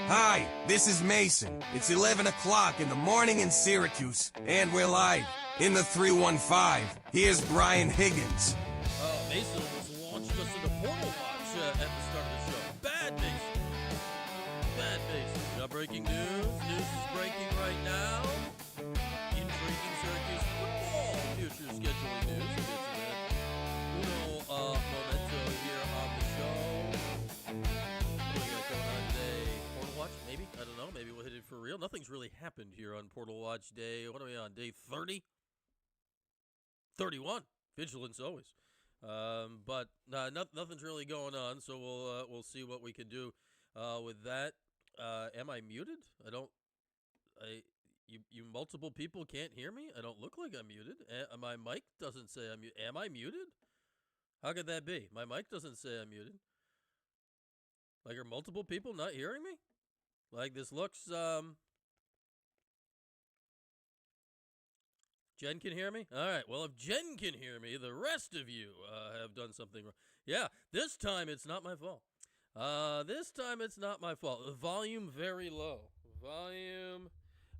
Hi, this is Mason. It's 11 o'clock in the morning in Syracuse, and we're live in the 315. Here's Brian Higgins. Mason was launched us into Portal Watch at the start of the show. Bad Mason. Bad Mason. Got breaking news. News is breaking right now. Intriguing Syracuse football future scheduling news. We'll get to that. Uno momento here on the show. What do we got going on today? Portal Watch? Maybe? I don't know. Maybe we'll hit it for real. Nothing's really happened here on Portal Watch Day. What are we on? Day 30? 31. Vigilance always. But nothing's really going on, so we'll see what we can do with that. Am I muted? You multiple people can't hear me? I don't look like I'm muted. My mic doesn't say I'm muted. Am I muted? How could that be? My mic doesn't say I'm muted. Like, are multiple people not hearing me? Like, this looks, Jen can hear me? All right. Well, if Jen can hear me, the rest of you have done something wrong. Yeah, this time it's not my fault. This time it's not my fault. The volume very low. Volume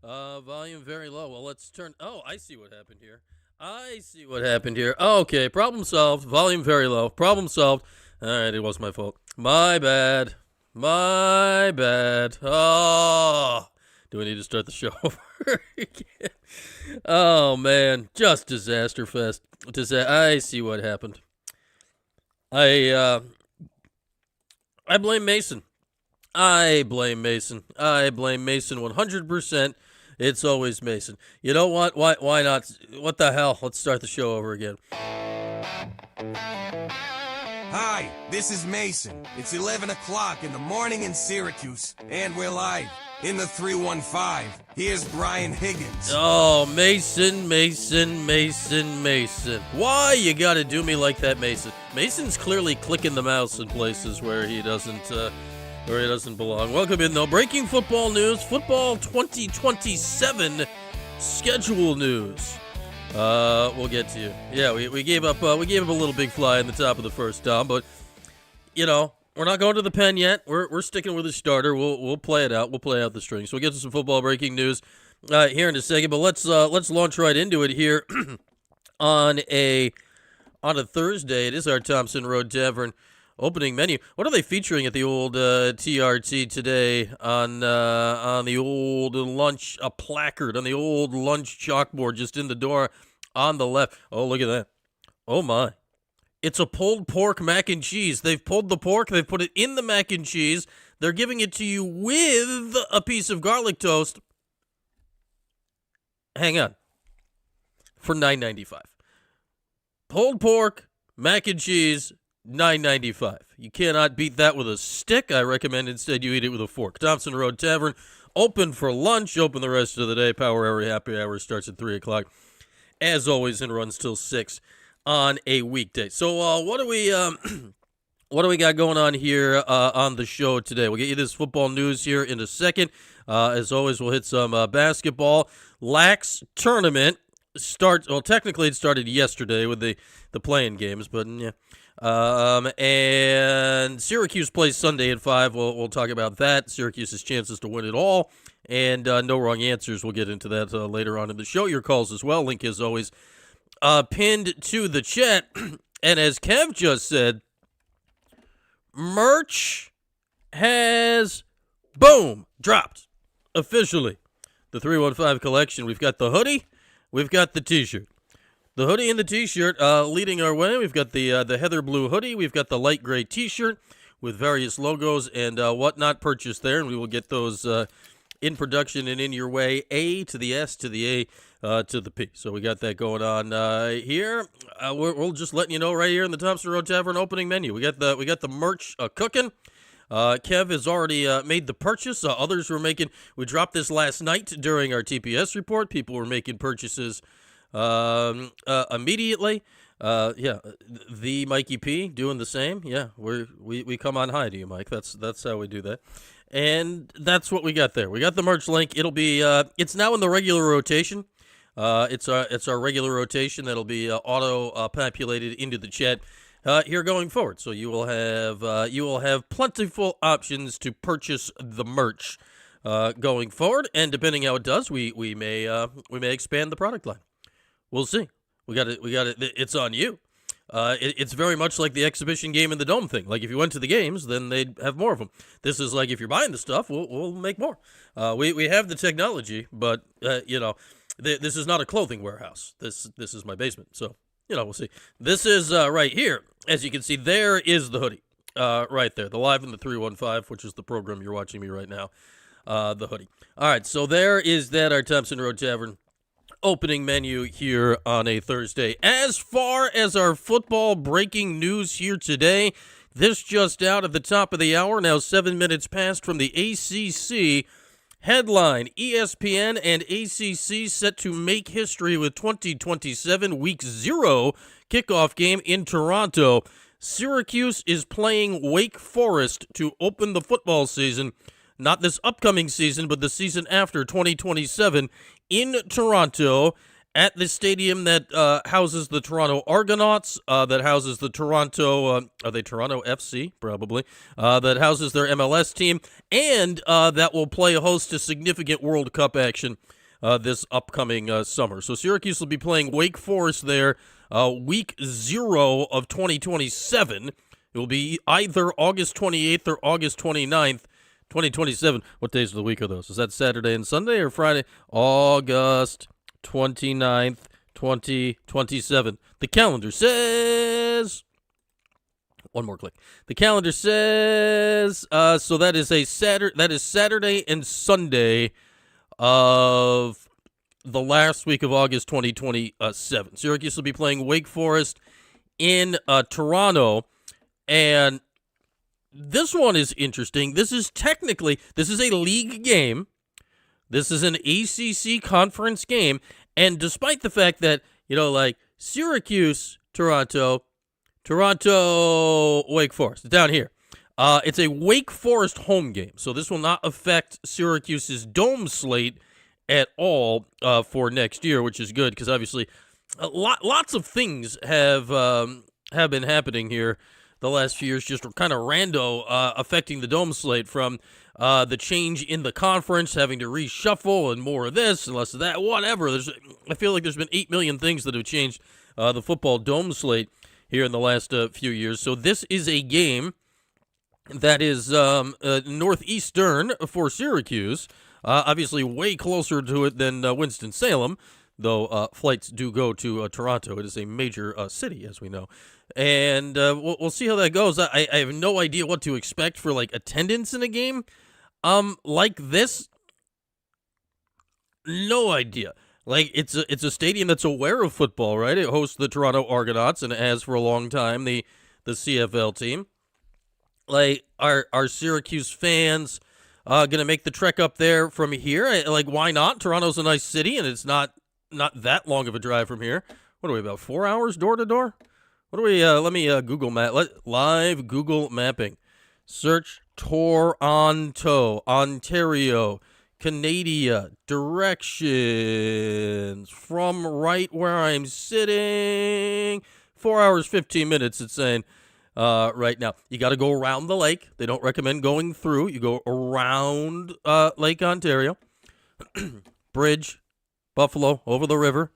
very low. Well, let's turn. Oh, I see what happened here. Okay, problem solved. Volume very low. Problem solved. All right, it was my fault. My bad. Oh. Do I need to start the show over again? Oh, man. Just disaster fest. I see what happened. I blame Mason. I blame Mason 100%. It's always Mason. You know what? Why not? What the hell? Let's start the show over again. Hi, this is Mason. It's 11 o'clock in the morning in Syracuse, and we're live in the 315. Here's Brian Higgins. Oh, Mason. Why you gotta do me like that, Mason? Mason's clearly clicking the mouse in places where he doesn't belong. Welcome in, though. Breaking football news. Football 2027 schedule news. We'll get to you. Yeah, we gave up a little big fly in the top of the first down, but you know, we're not going to the pen yet. We're sticking with the starter. We'll play it out. We'll play out the strings. So we'll get to some football breaking news here in a second. But let's launch right into it here on a Thursday. It is our Thompson Road Tavern opening menu. What are they featuring at the old TRT today on the old lunch placard on the old lunch chalkboard just in the door on the left? Oh, look at that! Oh my! It's a pulled pork mac and cheese. They've pulled the pork. They've put it in the mac and cheese. They're giving it to you with a piece of garlic toast. Hang on. For $9.95. Pulled pork, mac and cheese, $9.95. You cannot beat that with a stick. I recommend instead you eat it with a fork. Thompson Road Tavern, open for lunch, open the rest of the day. Power Hour, happy hour starts at 3 o'clock. As always, and runs till 6 on a weekday. So what do we got going on here on the show today? We'll get you this football news here in a second. As always, we'll hit some basketball. Lax tournament technically it started yesterday with the playing games, but yeah. And Syracuse plays Sunday at 5. We'll talk about that. Syracuse's chances to win it all, and no wrong answers. We'll get into that later on in the show. Your calls as well. Link is always pinned to the chat. And as Kev just said, merch has dropped officially. The 315 collection. We've got the hoodie. We've got the t-shirt. The hoodie and the t-shirt leading our way. We've got the heather blue hoodie. We've got the light gray t-shirt with various logos and whatnot purchased there. And we will get those in production and in your way. A to the S to the A to the P. So we got that going on here. We're just letting you know right here in the Thompson Road Tavern opening menu. We got the merch cooking. Kev has already made the purchase. Others were making. We dropped this last night during our TPS report. People were making purchases immediately. The Mikey P doing the same. Yeah, we come on high to you, Mike. That's how we do that. And that's what we got there. We got the merch link. It'll be it's now in the regular rotation. It's our regular rotation that'll be auto populated into the chat here going forward. So you will have plentiful options to purchase the merch going forward, and depending how it does, we may expand the product line. We'll see. We got it. It's on you. It's very much like the exhibition game in the Dome thing. Like if you went to the games, then they'd have more of them. This is like if you're buying the stuff, we'll make more. We have the technology, but this is not a clothing warehouse. This is my basement. So we'll see. This is right here. As you can see, there is the hoodie. Right there, the Live in the 315, which is the program you're watching me right now. The hoodie. All right, so there is that, our Thompson Road Tavern opening menu here on a Thursday. As far as our football breaking news here today, this just out at the top of the hour, now 7 minutes past from the ACC. Headline, ESPN and ACC set to make history with 2027 Week 0 kickoff game in Toronto. Syracuse is playing Wake Forest to open the football season. Not this upcoming season, but the season after, 2027, in Toronto, at the stadium that houses the Toronto Argonauts, that houses the Toronto, are they Toronto FC? Probably. That houses their MLS team, and that will play host to significant World Cup action this upcoming summer. So Syracuse will be playing Wake Forest there, Week 0 of 2027. It will be either August 28th or August 29th. 2027. What days of the week are those? Is that Saturday and Sunday or Friday? August 29th, 2027. The calendar says... One more click. The calendar says... so that is Saturday and Sunday of the last week of August 2027. Syracuse will be playing Wake Forest in Toronto, and this one is interesting. This is a league game. This is an ACC conference game. And despite the fact that, Syracuse, Toronto, Wake Forest, down here. It's a Wake Forest home game. So this will not affect Syracuse's dome slate at all for next year, which is good because obviously lots of things have been happening here the last few years, just kind of rando affecting the dome slate, from the change in the conference, having to reshuffle and more of this and less of that, whatever. I feel like there's been 8 million things that have changed the football dome slate here in the last few years. So this is a game that is northeastern for Syracuse, obviously way closer to it than Winston-Salem, though flights do go to Toronto. It is a major city, as we know. And we'll see how that goes. I have no idea what to expect for attendance in a game like this. No idea. It's a stadium that's aware of football, right? It hosts the Toronto Argonauts, and it has for a long time the CFL team. Are Syracuse fans gonna make the trek up there from here? Why not? Toronto's a nice city, and it's not that long of a drive from here. What are we, about 4 hours door to door? What do we, let me Google map, live Google mapping. Search Toronto, Ontario, Canada, directions from right where I'm sitting. 4 hours, 15 minutes, it's saying right now. You got to go around the lake. They don't recommend going through. You go around Lake Ontario. Bridge, Buffalo, over the river.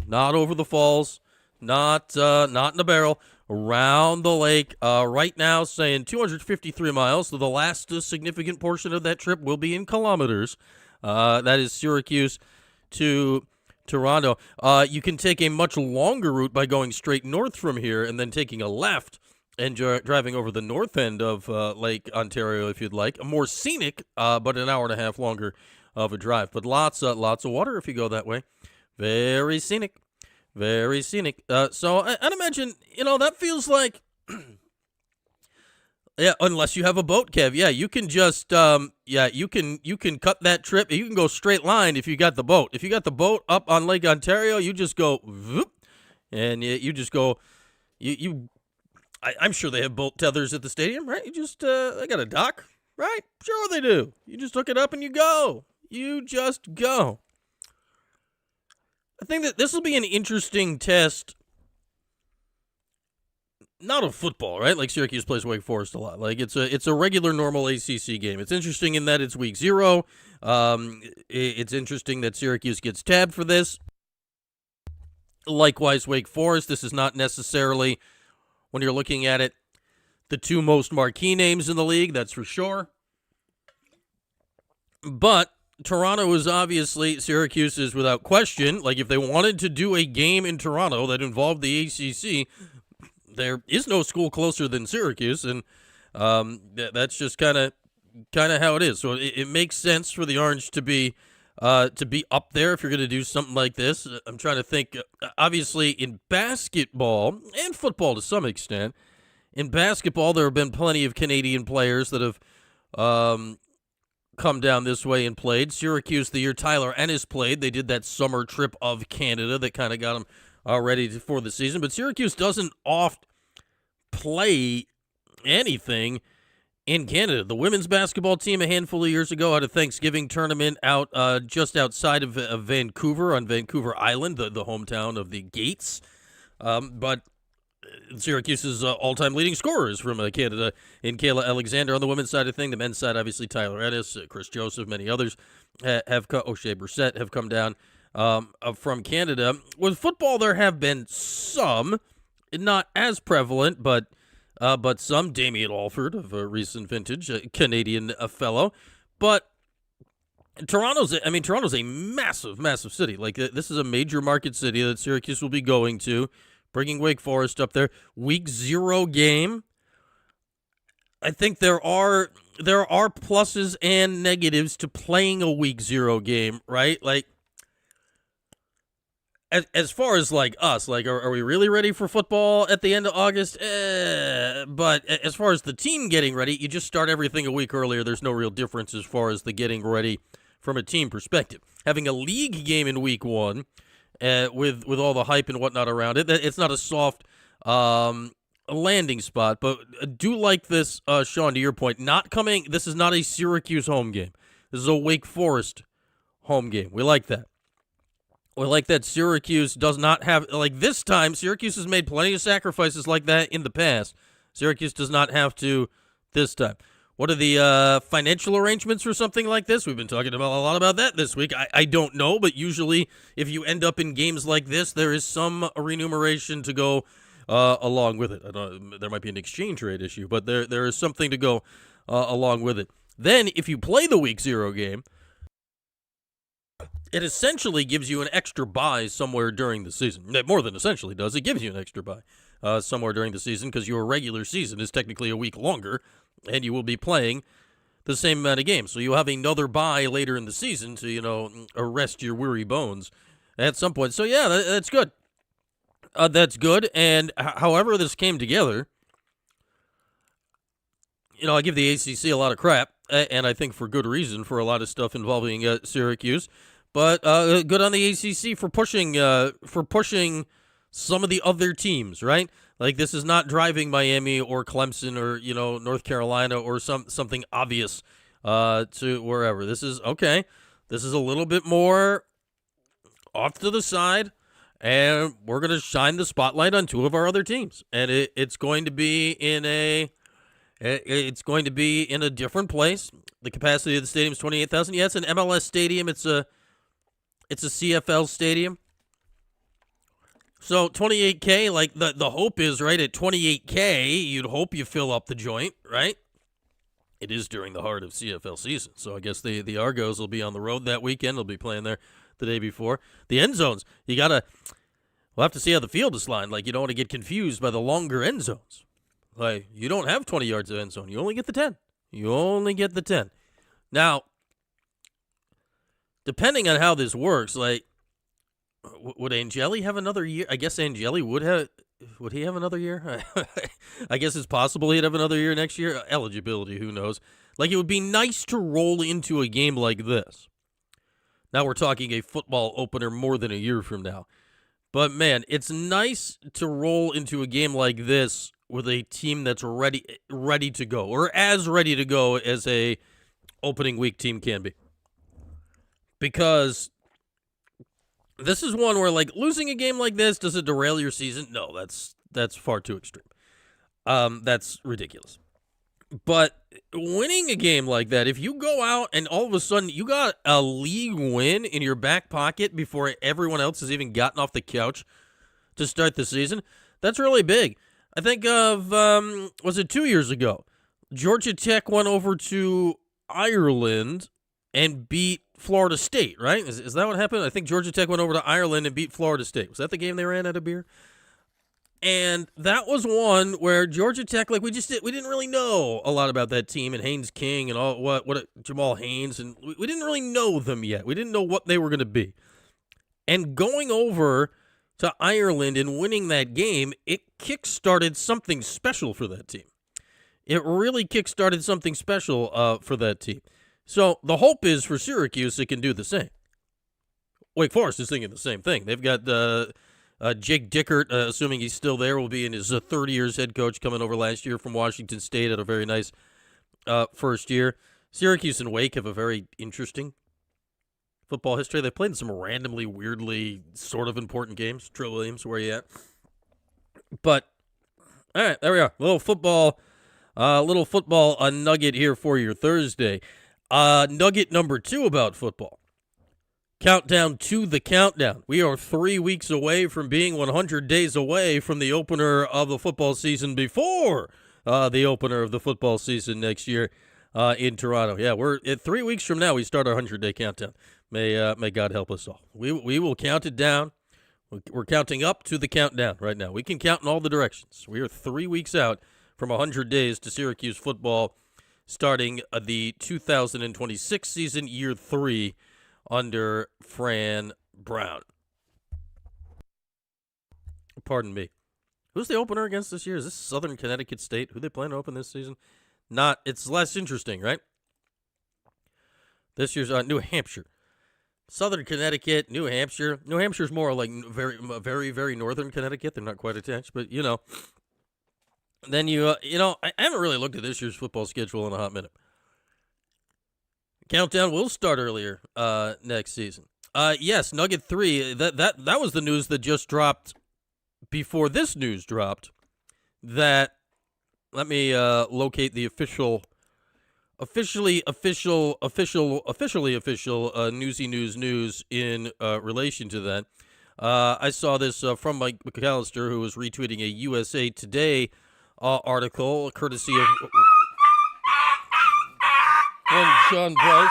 Not over the falls. Not in a barrel. Around the lake. Right now, saying 253 miles. So the last significant portion of that trip will be in kilometers. That is Syracuse to Toronto. You can take a much longer route by going straight north from here and then taking a left and driving over the north end of Lake Ontario if you'd like. A more scenic, but an hour and a half longer of a drive. But lots of water if you go that way. Very scenic. Very scenic. So I'd imagine, that feels like, yeah, unless you have a boat, Kev. Yeah, you can just, you can cut that trip. You can go straight line if you got the boat. If you got the boat up on Lake Ontario, you just go, whoop, and you just go, I'm sure they have boat tethers at the stadium, right? You just, they got a dock, right? Sure they do. You just hook it up and you go. You just go. I think that this will be an interesting test not of football, right? Like Syracuse plays Wake Forest a lot. Like it's a regular normal ACC game. It's interesting in that it's week 0. It's interesting that Syracuse gets tabbed for this. Likewise, Wake Forest. This is not necessarily, when you're looking at it, the two most marquee names in the league. That's for sure. But Toronto is obviously, Syracuse is without question. Like if they wanted to do a game in Toronto that involved the ACC, there is no school closer than Syracuse, and that's just kind of how it is. So it makes sense for the Orange to be up there if you're going to do something like this. I'm trying to think. Obviously, in basketball and football to some extent, in basketball there have been plenty of Canadian players that have come down this way and played. Syracuse, the year Tyler Ennis played, they did that summer trip of Canada that kind of got them ready for the season. But Syracuse doesn't oft play anything in Canada. The women's basketball team a handful of years ago had a Thanksgiving tournament out just outside of Vancouver, on Vancouver Island, the hometown of the Gates. But Syracuse's all-time leading scorers from Canada in Kayla Alexander on the women's side of thing. The men's side, obviously, Tyler Ennis, Chris Joseph, many others have come. O'Shea Brissett have come down from Canada. With football, there have been some, not as prevalent, but some. Damien Alford of a recent vintage, a Canadian fellow. But Toronto's a massive, massive city. Like, this is a major market city that Syracuse will be going to, bringing Wake Forest up there. Week 0 game. I think there are pluses and negatives to playing a Week 0 game, right? Like, as far as like us, like, are we really ready for football at the end of August? But as far as the team getting ready, you just start everything a week earlier. There's no real difference as far as the getting ready from a team perspective. Having a league game in Week 1, with all the hype and whatnot around it, it's not a soft landing spot. But I do like this, Sean, to your point. This is not a Syracuse home game. This is a Wake Forest home game. We like that. We like that Syracuse does not have, like this time, Syracuse has made plenty of sacrifices like that in the past. Syracuse does not have to this time. What are the financial arrangements for something like this? We've been talking about a lot about that this week. I don't know, but usually if you end up in games like this, there is some remuneration to go along with it. I don't, there might be an exchange rate issue, but there is something to go along with it. Then if you play the Week 0 game, it essentially gives you an extra bye somewhere during the season. More than essentially does. It gives you an extra bye somewhere during the season because your regular season is technically a week longer, and you will be playing the same amount of games. So you'll have another bye later in the season to, arrest your weary bones at some point. So, yeah, that's good. That's good. And however this came together, I give the ACC a lot of crap, and I think for good reason for a lot of stuff involving Syracuse. But good on the ACC for pushing some of the other teams, right? Like, this is not driving Miami or Clemson or North Carolina or something obvious to wherever. This is okay. This is a little bit more off to the side, and we're going to shine the spotlight on two of our other teams, and it's going to be in a different place. The capacity of the stadium is 28,000. Yeah, it's an MLS stadium. It's a CFL stadium. So 28K, like the hope is, right, at 28K, you'd hope you fill up the joint, right? It is during the heart of CFL season. So I guess the Argos will be on the road that weekend. They'll be playing there the day before. The end zones, we'll have to see how the field is lined. Like, you don't want to get confused by the longer end zones. Like, you don't have 20 yards of end zone. You only get the 10. Now, depending on how this works, like, would Angeli have another year? I guess Angeli would have. Would he have another year? I guess it's possible he'd have another year next year. Eligibility, who knows? Like, it would be nice to roll into a game like this. Now we're talking a football opener more than a year from now. But, man, it's nice to roll into a game like this with a team that's ready to go, or as ready to go as a opening week team can be. Because this is one where, like, losing a game like this, does it derail your season? No, that's far too extreme. That's ridiculous. But winning a game like that, if you go out and all of a sudden you got a league win in your back pocket before everyone else has even gotten off the couch to start the season, that's really big. I think of, was it 2 years ago? Georgia Tech went over to Ireland and beat Florida State, right? Is that what happened? I think Georgia Tech went over to Ireland and beat Florida State. Was that the game they ran out of beer? And that was one where Georgia Tech, like we didn't really know a lot about that team and Haynes King and all what Jamal Haynes, and we didn't really know them yet. We didn't know what they were going to be. And going over to Ireland and winning that game, it kick-started something special for that team. It really kick-started something special for that team. So the hope is for Syracuse it can do the same. Wake Forest is thinking the same thing. They've got Jake Dickert, assuming he's still there, will be in his third year as head coach, coming over last year from Washington State at a very nice first year. Syracuse and Wake have a very interesting football history. They've played in some randomly, weirdly sort of important games. Trill Williams, where you at? But, all right, there we are. Little football nugget here for your Thursday. Nugget number 2 about football. Countdown to the countdown. We are 3 weeks away from being 100 days away from the opener of the football season before the opener of the football season next year in Toronto. Yeah, we're at 3 weeks from now. We start our 100-day countdown. May God help us all. We will count it down. We're counting up to the countdown right now. We can count in all the directions. We are 3 weeks out from 100 days to Syracuse football starting the 2026 season, year 3, under Fran Brown. Pardon me. Who's the opener against this year? Is this Southern Connecticut State? Who they plan to open this season? It's less interesting, right? This year's New Hampshire. Southern Connecticut, New Hampshire. New Hampshire's more like very, very, very northern Connecticut. They're not quite attached, but you know. Then I haven't really looked at this year's football schedule in a hot minute. Countdown will start earlier next season. Yes, Nugget 3. That was the news that just dropped before this news dropped. Let me locate the official Newsy News in relation to that. I saw this from Mike McAllister, who was retweeting a USA Today article, courtesy of John Bryce.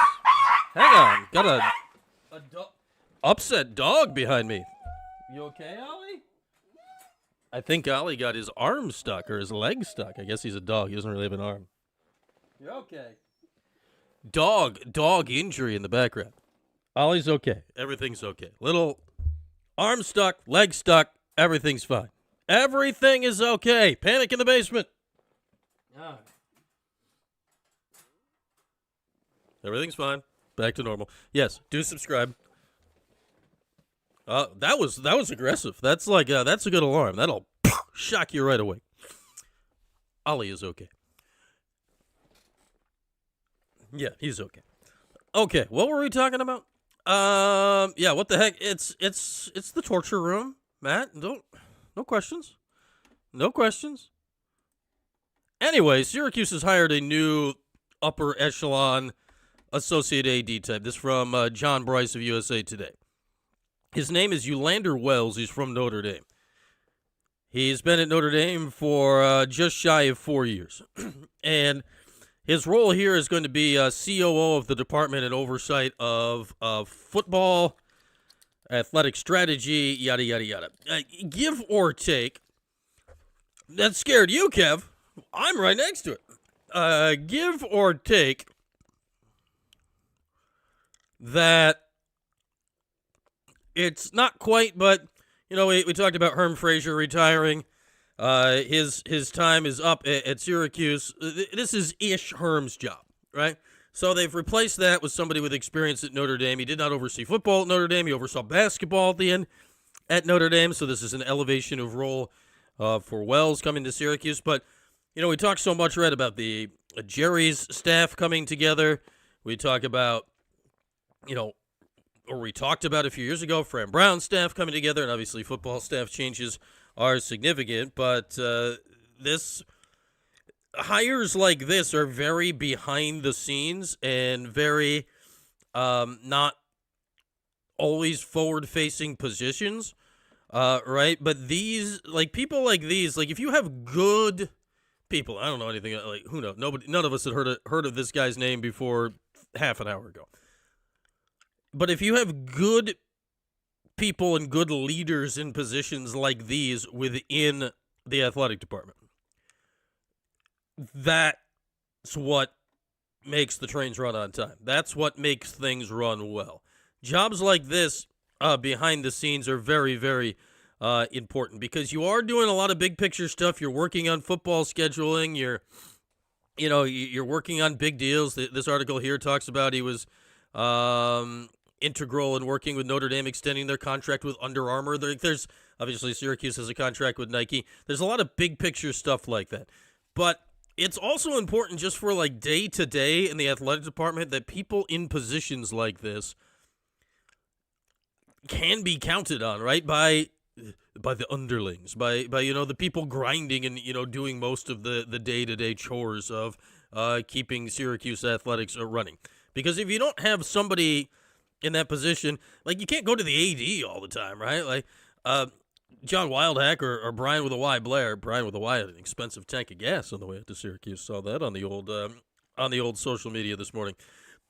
Hang on, got a upset dog behind me. You okay, Ollie? I think Ollie got his arm stuck or his leg stuck. I guess he's a dog. He doesn't really have an arm. You're okay. Dog injury in the background. Ollie's okay. Everything's okay. Little arm stuck, leg stuck. Everything's fine. Everything is okay. Panic in the basement. Everything's fine. Back to normal. Yes, do subscribe. That was aggressive. That's like that's a good alarm. That'll shock you right away. Ollie is okay. Yeah, he's okay. Okay, what were we talking about? Yeah, what the heck? It's the torture room, Matt. No questions. No questions. Anyway, Syracuse has hired a new upper echelon associate AD type. This from John Bryce of USA Today. His name is Ulander Wells. He's from Notre Dame. He's been at Notre Dame for just shy of 4 years. And his role here is going to be COO of the Department and Oversight of Football, Athletic Strategy, yada, yada, yada. Give or take. That scared you, Kev. I'm right next to it. Give or take that it's not quite, but, we talked about Herm Fraser retiring. His time is up at Syracuse. This is ish Herm's job, right? So they've replaced that with somebody with experience at Notre Dame. He did not oversee football at Notre Dame. He oversaw basketball at the end at Notre Dame. So this is an elevation of role for Wells coming to Syracuse. But, we talk so much, Red, about the Jerry's staff coming together. We talk about, or we talked about a few years ago, Fran Brown's staff coming together. And obviously football staff changes are significant. But this hires like this are very behind the scenes and very not always forward-facing positions, right? But these, like, people like these, like, if you have good people, I don't know anything, like, who knows? None of us had heard of this guy's name before half an hour ago. But if you have good people and good leaders in positions like these within the athletic department, that's what makes the trains run on time. That's what makes things run well. Jobs like this behind the scenes are very, very important because you are doing a lot of big picture stuff. You're working on football scheduling. You're working on big deals. This article here talks about he was integral in working with Notre Dame, extending their contract with Under Armour. There's obviously Syracuse has a contract with Nike. There's a lot of big picture stuff like that. But it's also important just for like day to day in the athletic department that people in positions like this can be counted on, right? By the underlings, by the people grinding and doing most of the day-to-day chores of keeping Syracuse athletics running. Because if you don't have somebody in that position, like, you can't go to the AD all the time, right? Like John Wildhack or Brian with a Y Blair. Brian with a Y had an expensive tank of gas on the way up to Syracuse. Saw that on the old social media this morning.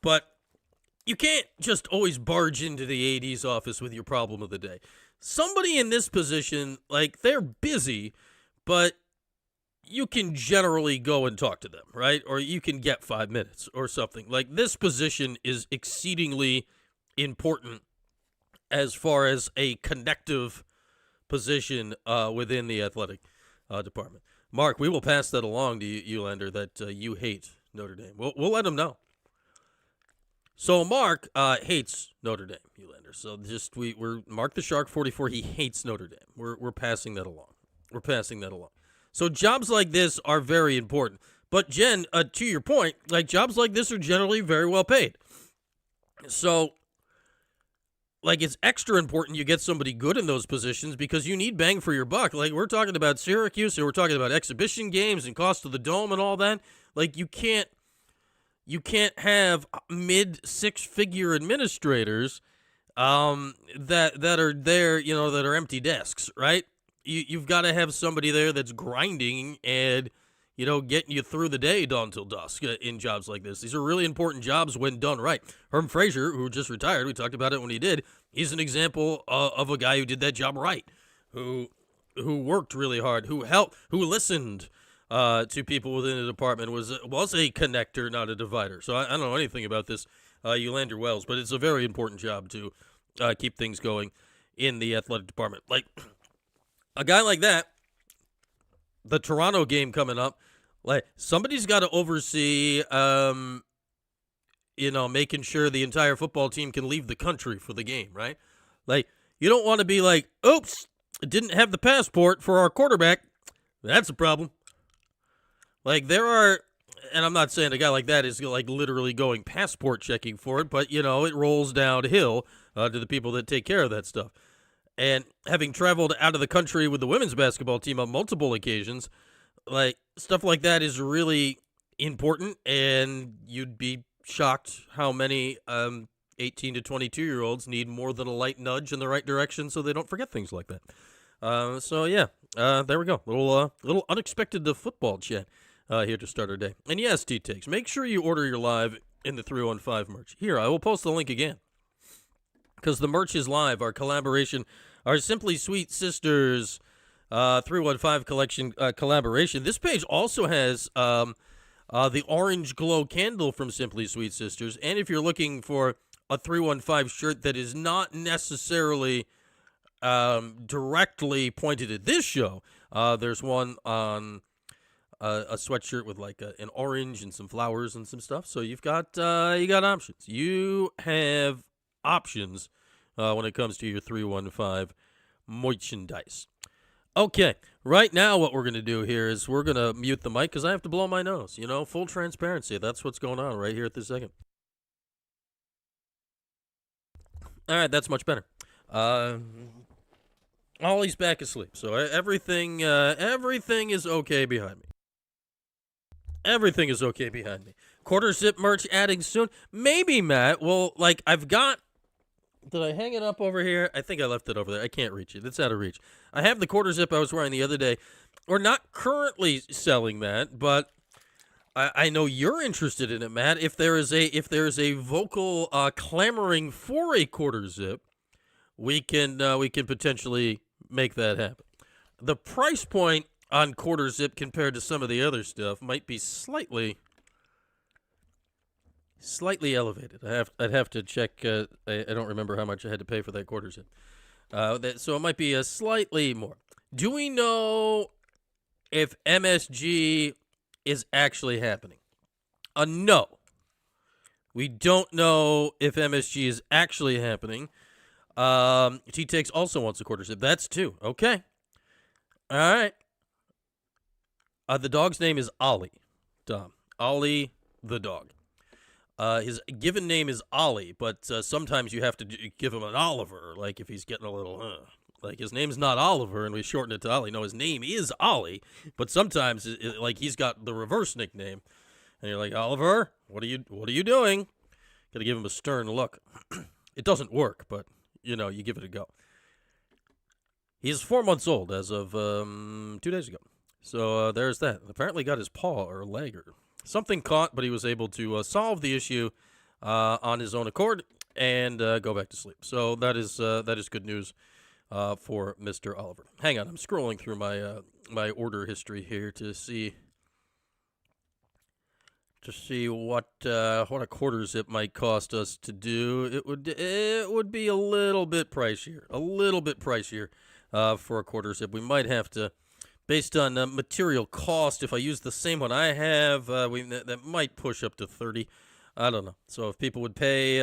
But you can't just always barge into the AD's office with your problem of the day. Somebody in this position, like, they're busy, but you can generally go and talk to them, right? Or you can get 5 minutes or something. Like, this position is exceedingly important as far as a connective position within the athletic department. Mark, we will pass that along to you, Lander, that you hate Notre Dame. We'll let him know. So Mark hates Notre Dame, Ulander. So just we're Mark the Shark 44. He hates Notre Dame. We're passing that along. We're passing that along. So jobs like this are very important. But Jen, to your point, like, jobs like this are generally very well paid. So, like, it's extra important you get somebody good in those positions because you need bang for your buck. Like, we're talking about Syracuse and we're talking about exhibition games and cost of the dome and all that. Like, you can't have mid six-figure administrators that are there, that are empty desks, right? You've got to have somebody there that's grinding and, getting you through the day dawn till dusk in jobs like this. These are really important jobs when done right. Herm Fraser, who just retired, we talked about it when he did, he's an example of a guy who did that job right, who worked really hard, who listened to people within the department, was a connector, not a divider. So I don't know anything about this, Ulander Wells, but it's a very important job to keep things going in the athletic department. Like, a guy like that, the Toronto game coming up, like, somebody's got to oversee, making sure the entire football team can leave the country for the game, right? Like, you don't want to be like, oops, didn't have the passport for our quarterback. That's a problem. Like, there are, and I'm not saying a guy like that is, like, literally going passport checking for it, but, it rolls downhill to the people that take care of that stuff. And having traveled out of the country with the women's basketball team on multiple occasions, like, stuff like that is really important, and you'd be shocked how many 18 to 22-year-olds need more than a light nudge in the right direction so they don't forget things like that. There we go. Little unexpected football chat here to start our day. And yes, T-Takes, make sure you order your live in the 315 merch. Here, I will post the link again, because the merch is live. Our collaboration, our Simply Sweet Sisters 315 collection collaboration. This page also has the Orange Glow candle from Simply Sweet Sisters. And if you're looking for a 315 shirt that is not necessarily directly pointed at this show, there's one on a sweatshirt with like an orange and some flowers and some stuff. So you got options. You have options when it comes to your 315 merchandise. Okay, right now what we're going to do here is we're going to mute the mic because I have to blow my nose. Full transparency. That's what's going on right here at this second. All right, that's much better. Ollie's back asleep, so everything is okay behind me. Everything is okay behind me. Quarter zip merch adding soon. Maybe, Matt. Well, like I've got. Did I hang it up over here? I think I left it over there. I can't reach it. It's out of reach. I have the quarter zip I was wearing the other day. We're not currently selling that, but I know you're interested in it, Matt. If there is a vocal clamoring for a quarter zip, we can potentially make that happen. The price point on quarter zip compared to some of the other stuff might be slightly elevated. I'd have to check. I don't remember how much I had to pay for that quarter zip. So it might be slightly more. Do we know if MSG is actually happening? No. We don't know if MSG is actually happening. T-Takes also wants a quarter zip. That's 2. Okay. All right. The dog's name is Ollie. Dom. Ollie the dog. His given name is Ollie, but sometimes you have to give him an Oliver, like if he's getting a little, like his name's not Oliver and we shorten it to Ollie. No, his name is Ollie, but sometimes like he's got the reverse nickname, and you're like, Oliver, what are you doing? Got to give him a stern look. It doesn't work, but you give it a go. He's 4 months old as of 2 days ago. So there's that. Apparently got his paw or leg or something caught, but he was able to solve the issue on his own accord and go back to sleep. So that is good news for Mr. Oliver. Hang on, I'm scrolling through my order history here to see what a quarter zip might cost us to do. It would be a little bit pricier for a quarter zip. We might have to. Based on material cost, if I use the same one I have, that might push up to 30. I don't know. So if people would pay,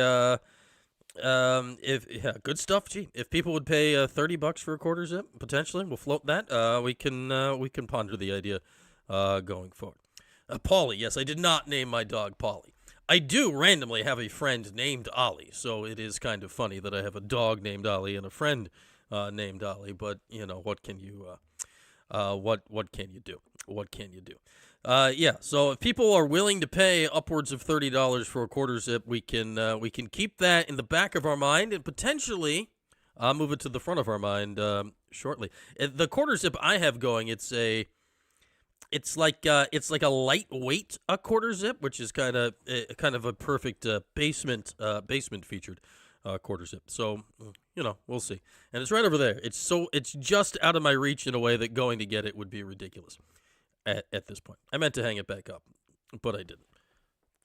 good stuff. Gee, if people would pay $30 for a quarter zip, potentially, we'll float that. We can ponder the idea going forward. Paulie, yes, I did not name my dog Paulie. I do randomly have a friend named Ollie, so it is kind of funny that I have a dog named Ollie and a friend named Ollie. But what can you? What can you do? What can you do? So if people are willing to pay upwards of $30 for a quarter zip, we can keep that in the back of our mind and potentially move it to the front of our mind shortly. The quarter zip I have going, it's like a lightweight quarter zip, which is kind of a perfect basement featured quarter zip. So we'll see. And it's right over there. It's just out of my reach in a way that going to get it would be ridiculous at this point. I meant to hang it back up, but I didn't.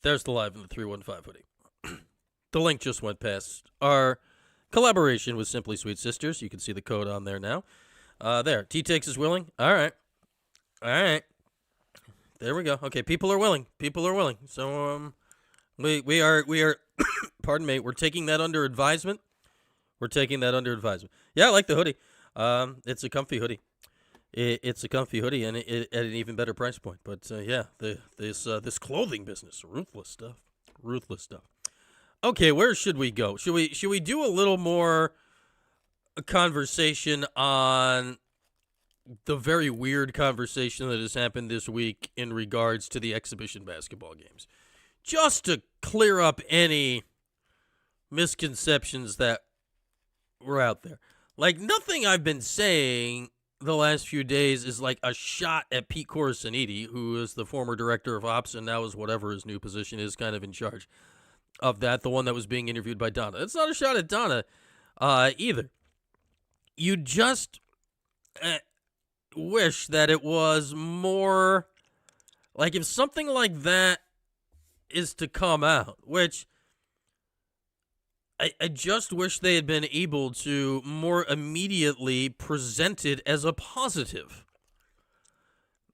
There's the Live in the 315 hoodie. The link just went past our collaboration with Simply Sweet Sisters. You can see the code on there now. There. T-Takes is willing. All right. There we go. Okay, people are willing. So we are pardon me, we're taking that under advisement. Yeah, I like the hoodie. It's a comfy hoodie. It's a comfy hoodie, and it at an even better price point. But this clothing business, ruthless stuff. Okay, where should we go? Should we do a little more conversation on the very weird conversation that has happened this week in regards to the exhibition basketball games, just to clear up any misconceptions that were out there? Like, nothing I've been saying the last few days is like a shot at Pete Corasaniti, who is the former director of ops and now is whatever his new position is, kind of in charge of that, the one that was being interviewed by Donna. It's not a shot at Donna either. You just wish that it was more like, if something like that is to come out, which I just wish they had been able to more immediately present it as a positive.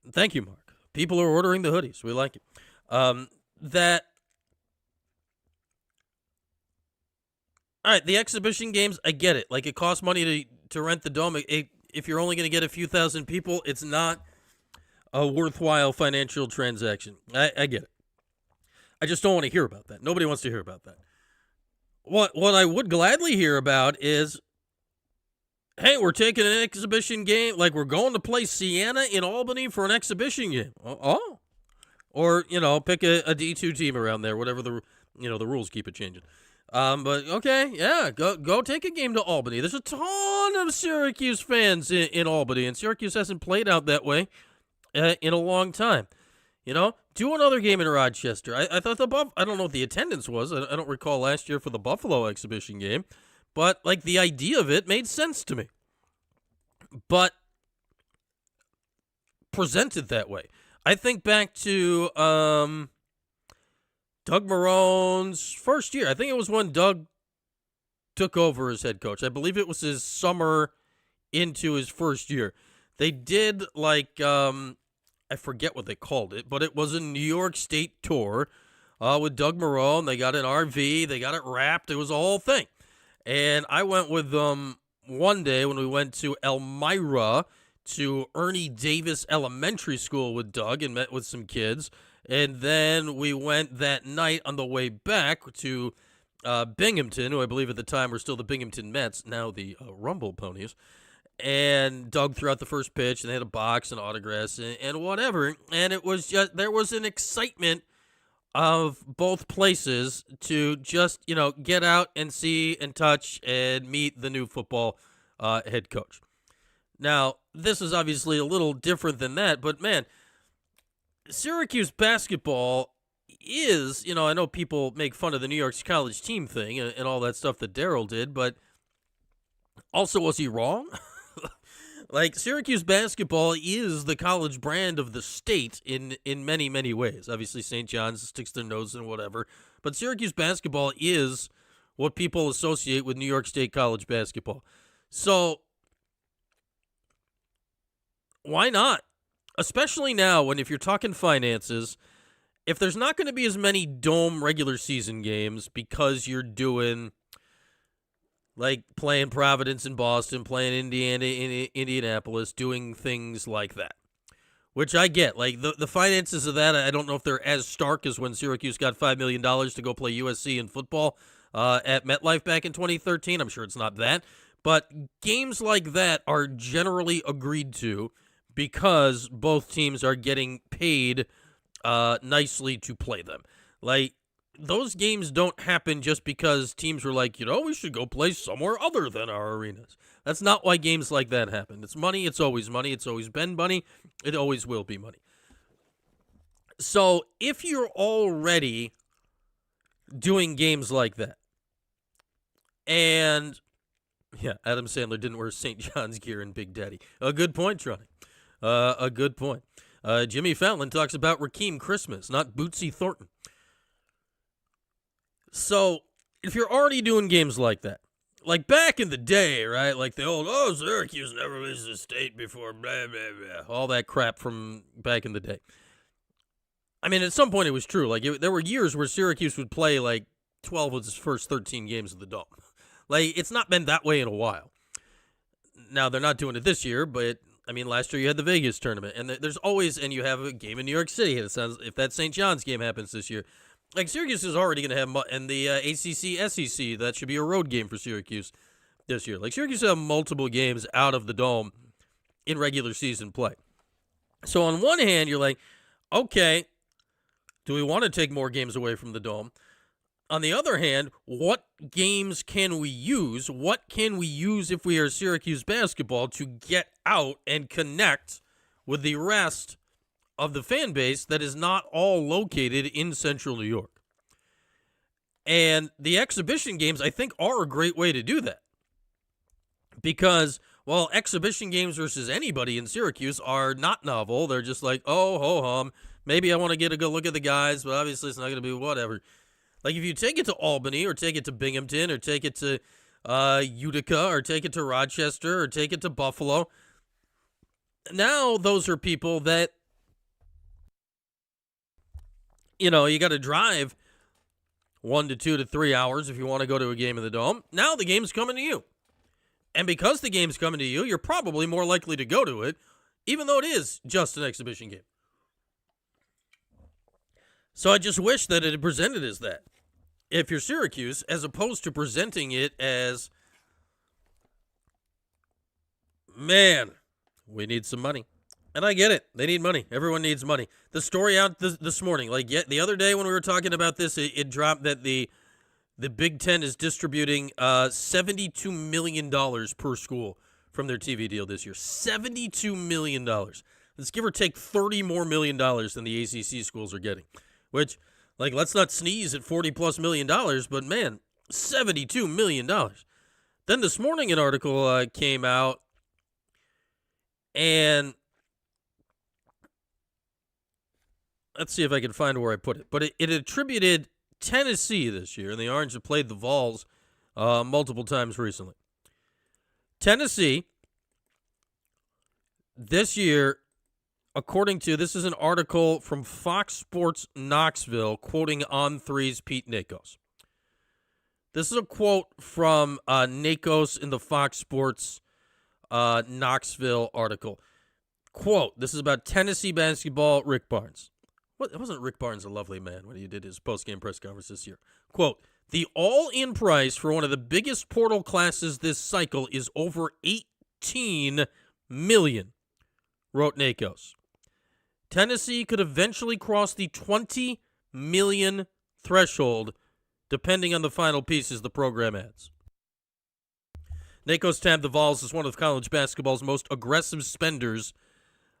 Thank you, Mark. People are ordering the hoodies. We like it. All right, the exhibition games, I get it. Like, it costs money to rent the dome. If you're only going to get a few thousand people, it's not a worthwhile financial transaction. I get it. I just don't want to hear about that. Nobody wants to hear about that. What I would gladly hear about is, hey, we're taking an exhibition game, like we're going to play Siena in Albany for an exhibition game. Oh, Or, pick a D2 team around there, whatever the rules keep it changing. But okay, yeah, go take a game to Albany. There's a ton of Syracuse fans in Albany, and Syracuse hasn't played out that way in a long time. Do another game in Rochester. I thought I don't know what the attendance was. I don't recall last year for the Buffalo exhibition game, but like the idea of it made sense to me. But presented that way, I think back to Doug Marone's first year. I think it was when Doug took over as head coach. I believe it was his summer into his first year. They did I forget what they called it, but it was a New York State tour with Doug Marone. They got an RV. They got it wrapped. It was a whole thing. And I went with them one day when we went to Elmira to Ernie Davis Elementary School with Doug and met with some kids. And then we went that night on the way back to Binghamton, who I believe at the time were still the Binghamton Mets, now the Rumble Ponies. And Doug threw out the first pitch, and they had a box and autographs and whatever. And it was just, there was an excitement of both places to just, get out and see and touch and meet the new football head coach. Now, this is obviously a little different than that, but man, Syracuse basketball is, I know people make fun of the New York college team thing and all that stuff that Daryl did, but also, was he wrong? Like, Syracuse basketball is the college brand of the state in many, many ways. Obviously, St. John's sticks their nose in whatever. But Syracuse basketball is what people associate with New York State college basketball. So, why not? Especially now when if you're talking finances, if there's not going to be as many dome regular season games because you're doing like playing Providence in Boston, playing Indiana in Indianapolis, doing things like that, which I get. Like the finances of that, I don't know if they're as stark as when Syracuse got $5 million to go play USC in football at MetLife back in 2013. I'm sure it's not that. But games like that are generally agreed to because both teams are getting paid nicely to play them. Like, those games don't happen just because teams were like, we should go play somewhere other than our arenas. That's not why games like that happen. It's money. It's always money. It's always been money. It always will be money. So if you're already doing games like that, and yeah, Adam Sandler didn't wear St. John's gear in Big Daddy. A good point, Tronny. A good point. Jimmy Fallon talks about Rakeem Christmas, not Bootsy Thornton. So, if you're already doing games like that, like back in the day, right, like the old, Syracuse never loses a state before, blah, blah, blah, all that crap from back in the day. I mean, at some point it was true. Like, there were years where Syracuse would play, like, 12 of its first 13 games of the Dome. Like, it's not been that way in a while. Now, they're not doing it this year, but, I mean, last year you had the Vegas tournament, and there's always, and you have a game in New York City. It sounds, if that St. John's game happens this year, like, Syracuse is already going to have, and the ACC, SEC, that should be a road game for Syracuse this year. Like, Syracuse have multiple games out of the Dome in regular season play. So, on one hand, you're like, okay, do we want to take more games away from the Dome? On the other hand, what games can we use? What can we use if we are Syracuse basketball to get out and connect with the rest of the fan base that is not all located in central New York? And the exhibition games, I think, are a great way to do that. Because, well, exhibition games versus anybody in Syracuse are not novel. They're just like, oh, ho-hum. Maybe I want to get a good look at the guys, but obviously it's not going to be whatever. Like, if you take it to Albany or take it to Binghamton or take it to Utica or take it to Rochester or take it to Buffalo, now those are people that, you got to drive 1 to 2 to 3 hours if you want to go to a game in the Dome. Now the game's coming to you. And because the game's coming to you, you're probably more likely to go to it, even though it is just an exhibition game. So I just wish that it had presented as that. If you're Syracuse, as opposed to presenting it as, man, we need some money. And I get it. They need money. Everyone needs money. The story out this morning, the other day when we were talking about this, it dropped that the Big Ten is distributing $72 million per school from their TV deal this year. $72 million. Let's give or take $30 more million than the ACC schools are getting. Which, let's not sneeze at $40+ million, but man, $72 million. Then this morning an article came out, and let's see if I can find where I put it. But it attributed Tennessee this year, and the Orange have played the Vols multiple times recently. Tennessee, this year, according to, this is an article from Fox Sports Knoxville, quoting On3's Pete Nakos. This is a quote from Nakos in the Fox Sports Knoxville article. Quote, this is about Tennessee basketball, Rick Barnes. Wasn't Rick Barnes a lovely man when he did his post-game press conference this year? Quote, the all-in price for one of the biggest portal classes this cycle is over $18 million, wrote Nakos. Tennessee could eventually cross the $20 million threshold, depending on the final pieces the program adds. Nakos tabbed the Vols as one of college basketball's most aggressive spenders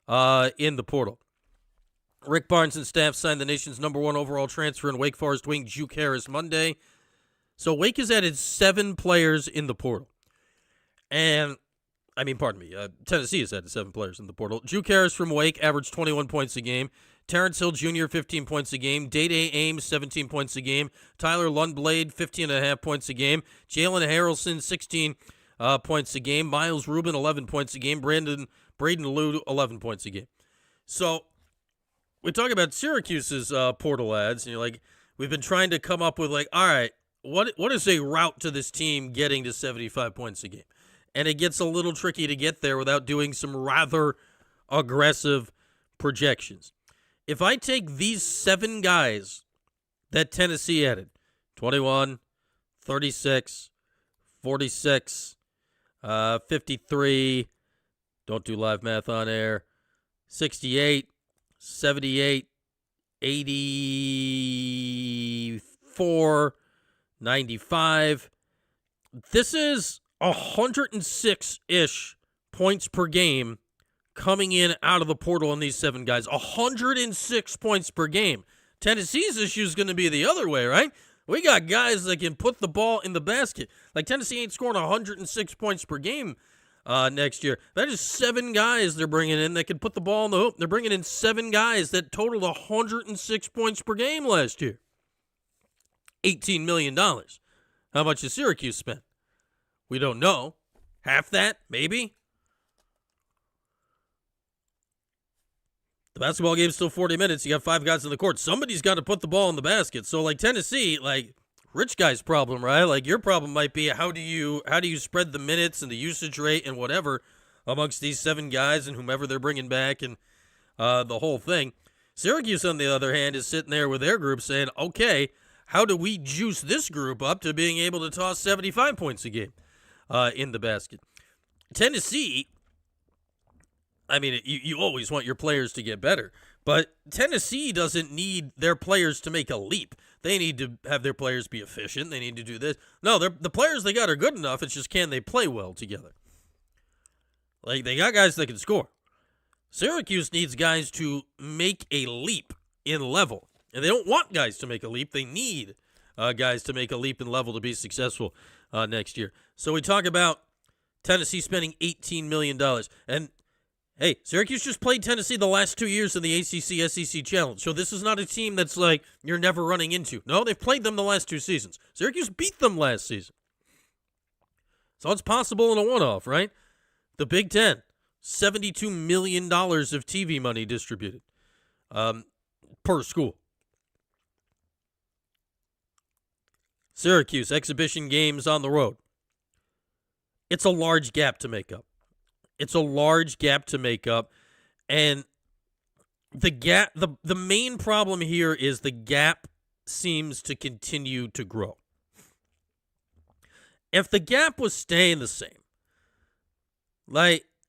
in the portal. Rick Barnes and staff signed the nation's -- overall transfer in Wake Forest wing Juke Harris Monday. So Wake has added 7 players in the portal. Tennessee has added 7 players in the portal. Juke Harris from Wake averaged 21 points a game. Terrence Hill Jr., 15 points a game. Day-Day Ames, 17 points a game. Tyler Lundblade, 15.5 points a game. Jalen Harrelson, 16 points a game. Miles Rubin, 11 points a game. Braden Liu, 11 points a game. So we talk about Syracuse's portal ads, and you're like, we've been trying to come up with all right, what is a route to this team getting to 75 points a game? And it gets a little tricky to get there without doing some rather aggressive projections. If I take these 7 guys that Tennessee added, 21, 36, 46, 53, don't do live math on air, 68, 78, 84, 95. This is 106-ish points per game coming in out of the portal on these 7 guys. 106 points per game. Tennessee's issue is going to be the other way, right? We got guys that can put the ball in the basket. Tennessee ain't scoring 106 points per game next year. That is 7 guys they're bringing in that can put the ball in the hoop. They're bringing in 7 guys that totaled 106 points per game last year. $18 million. How much has Syracuse spent? We don't know. Half that, maybe? The basketball game's still 40 minutes. You got 5 guys on the court. Somebody's got to put the ball in the basket. So, Tennessee, rich guy's problem, right? Your problem might be how do you spread the minutes and the usage rate and whatever amongst these 7 guys and whomever they're bringing back and the whole thing. Syracuse, on the other hand, is sitting there with their group saying, okay, how do we juice this group up to being able to toss 75 points a game in the basket? Tennessee, you always want your players to get better, but Tennessee doesn't need their players to make a leap. They need to have their players be efficient. They need to do this. No, the players they got are good enough. It's just, can they play well together? They got guys that can score. Syracuse needs guys to make a leap in level. And they don't want guys to make a leap. They need guys to make a leap in level to be successful next year. So we talk about Tennessee spending $18 million. And, hey, Syracuse just played Tennessee the last 2 years in the ACC-SEC Challenge. So this is not a team that's you're never running into. No, they've played them the last 2 seasons. Syracuse beat them last season. So it's possible in a one-off, right? The Big Ten, $72 million of TV money distributed per school. Syracuse, exhibition games on the road. It's a large gap to make up. And the main problem here is the gap seems to continue to grow. If the gap was staying the same,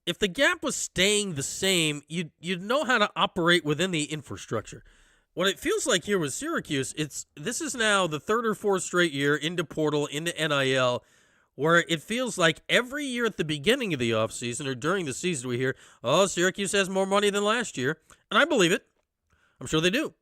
if the gap was staying the same, you'd know how to operate within the infrastructure. What it feels like here with Syracuse, this is now the third or fourth straight year into portal, into NIL, where it feels like every year at the beginning of the offseason or during the season we hear, oh, Syracuse has more money than last year. And I believe it. I'm sure they do.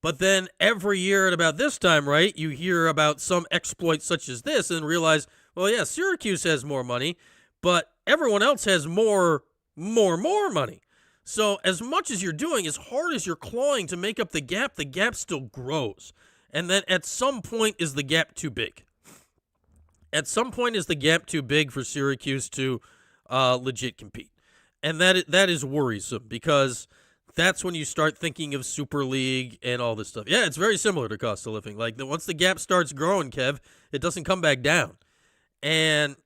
But then every year at about this time, right, you hear about some exploit such as this and realize, well, yeah, Syracuse has more money, but everyone else has more money. So as much as you're doing, as hard as you're clawing to make up the gap still grows. And then at some point, is the gap too big? At some point, is the gap too big for Syracuse to legit compete? And that is worrisome, because that's when you start thinking of Super League and all this stuff. Yeah, it's very similar to cost of living. Like, once the gap starts growing, Kev, it doesn't come back down. And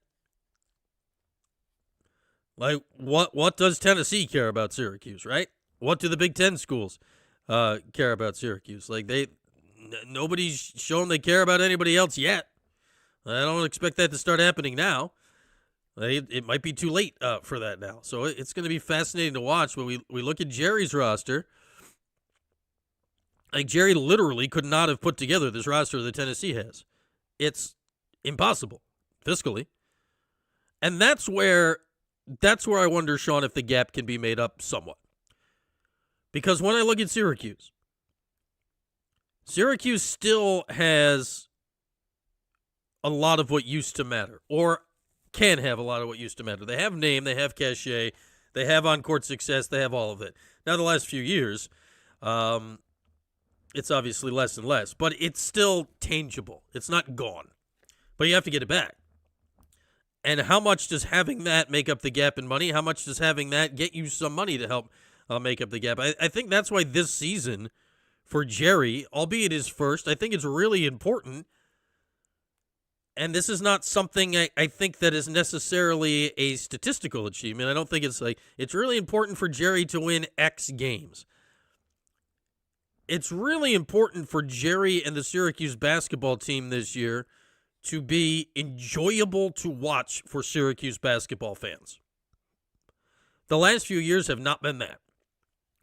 like, what does Tennessee care about Syracuse, right? What do the Big Ten schools care about Syracuse? Like, nobody's shown they care about anybody else yet. I don't expect that to start happening now. It might be too late for that now. So it's going to be fascinating to watch when we look at Jerry's roster. Like, Jerry literally could not have put together this roster that Tennessee has. It's impossible fiscally. And that's where I wonder, Sean, if the gap can be made up somewhat. Because when I look at Syracuse still has a lot of what used to matter, or can have a lot of what used to matter. They have name, they have cachet, they have on-court success, they have all of it. Now, the last few years, it's obviously less and less, but it's still tangible. It's not gone. But you have to get it back. And how much does having that make up the gap in money? How much does having that get you some money to help make up the gap? I think that's why this season for Jerry, albeit his first, I think it's really important. And this is not something I think that is necessarily a statistical achievement. I don't think it's really important for Jerry to win X games. It's really important for Jerry and the Syracuse basketball team this year to be enjoyable to watch for Syracuse basketball fans. The last few years have not been that,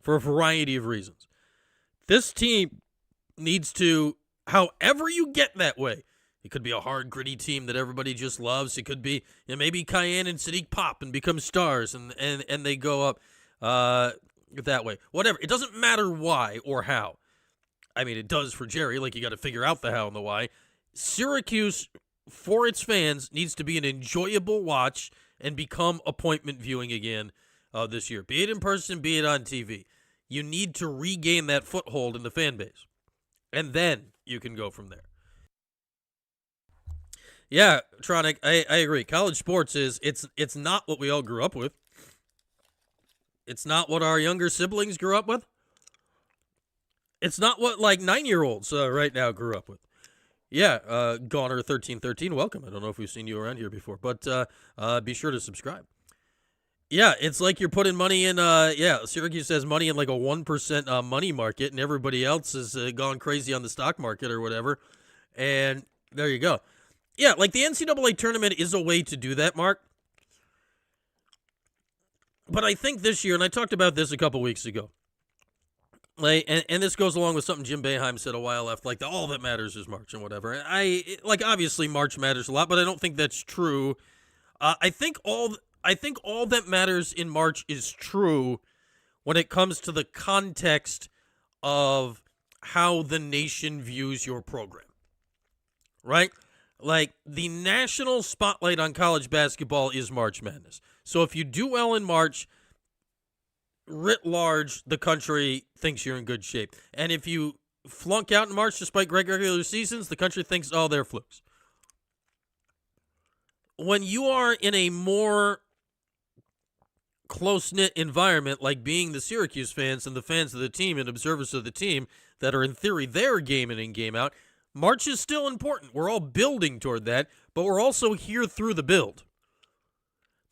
for a variety of reasons. This team needs to, however you get that way, it could be a hard, gritty team that everybody just loves. It could be, maybe Cayenne and Sadiq pop and become stars, and they go up that way. Whatever. It doesn't matter why or how. I mean, it does for Jerry. Like, you got to figure out the how and the why. Syracuse, for its fans, needs to be an enjoyable watch and become appointment viewing again this year. Be it in person, be it on TV. You need to regain that foothold in the fan base. And then you can go from there. Yeah, Tronic, I agree. College sports it's not what we all grew up with. It's not what our younger siblings grew up with. It's not what, like, 9-year-olds right now grew up with. Yeah, Goner1313, welcome. I don't know if we've seen you around here before, but be sure to subscribe. Yeah, it's like you're putting money in, Syracuse has money in like a 1% money market, and everybody else has gone crazy on the stock market or whatever, and there you go. Yeah, like, the NCAA tournament is a way to do that, Mark. But I think this year, and I talked about this a couple weeks ago, like, and this goes along with something Jim Boeheim said a while after, like, all that matters is March and whatever. And obviously March matters a lot, but I don't think that's true. I think all that matters in March is true when it comes to the context of how the nation views your program, right? Like, the national spotlight on college basketball is March Madness. So if you do well in March, writ large, the country thinks you're in good shape. And if you flunk out in March despite great regular seasons, the country thinks, oh, they're flukes. When you are in a more close-knit environment, like being the Syracuse fans and the fans of the team and observers of the team that are in theory there game in and game out, March is still important. We're all building toward that, but we're also here through the build.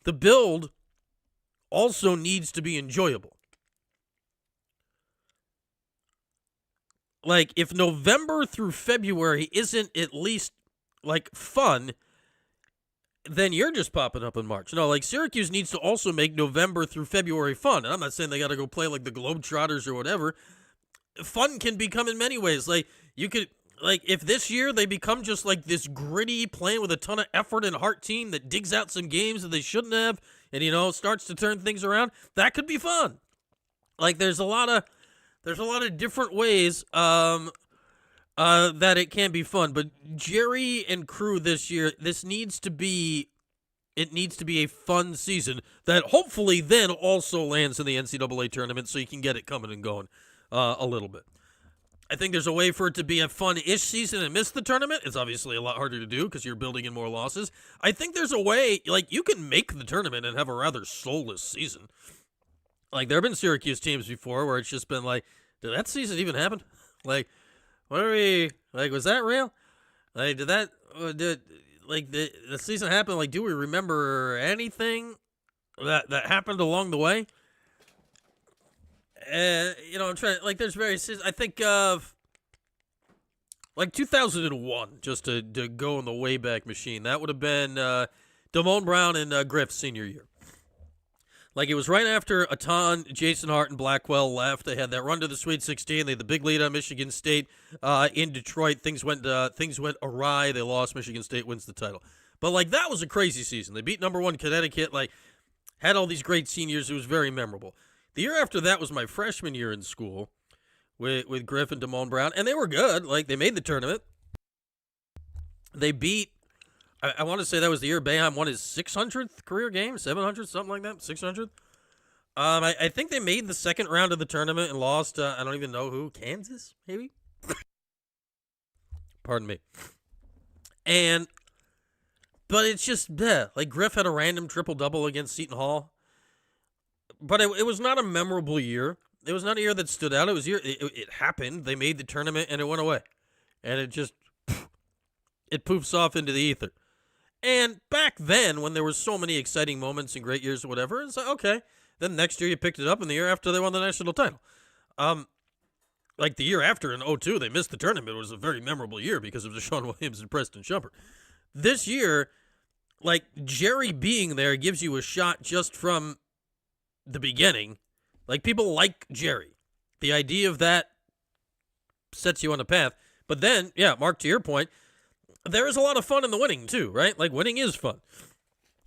The build also needs to be enjoyable. Like, if November through February isn't at least, like, fun, then you're just popping up in March. No, like Syracuse needs to also make November through February fun. And I'm not saying they got to go play like the Globetrotters or whatever. Fun can become in many ways. Like you could, like if this year they become just like this gritty, playing with a ton of effort and heart team that digs out some games that they shouldn't have, and starts to turn things around. That could be fun. Like there's a lot of different ways that it can be fun. But Jerry and crew this year, it needs to be a fun season that hopefully then also lands in the NCAA tournament so you can get it coming and going a little bit. I think there's a way for it to be a fun-ish season and miss the tournament. It's obviously a lot harder to do because you're building in more losses. I think there's a way, like, you can make the tournament and have a rather soulless season. Like, there have been Syracuse teams before where it's just been like, did that season even happen? Like, what are we, like, was that real? Like, the season happen? Like, do we remember anything that happened along the way? I'm trying, like, there's various seasons. I think of, like, 2001, just to go in the Wayback Machine. That would have been Damone Brown and Griff's senior year. Like, it was right after Atan, Jason Hart, and Blackwell left. They had that run to the Sweet 16. They had the big lead on Michigan State in Detroit. Things went awry. They lost. Michigan State wins the title. But, like, that was a crazy season. They beat number 1 Connecticut, like, had all these great seniors. It was very memorable. The year after that was my freshman year in school with Griff and Damone Brown, and they were good. Like, they made the tournament. They beat, I want to say that was the year Boeheim won his 600th career game, 700th, something like that, 600th. I think they made the second round of the tournament and lost, I don't even know who, Kansas, maybe? Pardon me. But it's just, like Griff had a random triple-double against Seton Hall. But it was not a memorable year. It was not a year that stood out. It was it happened. They made the tournament, and it went away. And it just, it poofs off into the ether. And back then, when there were so many exciting moments and great years or whatever, it's like, okay. Then next year you picked it up, and the year after they won the national title. Like the year after in 2002, they missed the tournament. It was a very memorable year because of Deshaun Williams and Preston Shumpert. This year, like Jerry being there gives you a shot just from the beginning. Like, people like Jerry. The idea of that sets you on a path. But then, yeah, Mark, to your point, there is a lot of fun in the winning too, right? Like, winning is fun.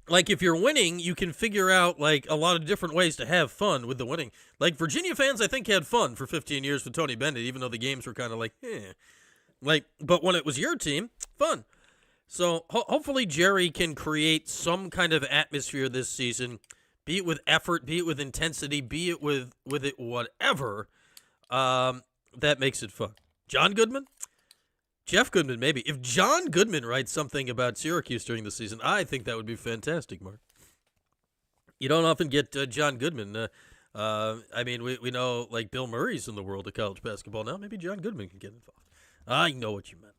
Like, if you're winning, you can figure out, like, a lot of different ways to have fun with the winning. Like, Virginia fans, I think, had fun for 15 years with Tony Bennett, even though the games were kind of like, Like, but when it was your team, fun. So, hopefully Jerry can create some kind of atmosphere this season. Be it with effort, be it with intensity, be it with it whatever, that makes it fun. John Goodman? Jeff Goodman, maybe. If John Goodman writes something about Syracuse during the season, I think that would be fantastic, Mark. You don't often get John Goodman. I mean, we know, like, Bill Murray's in the world of college basketball now. Maybe John Goodman can get involved. I know what you meant.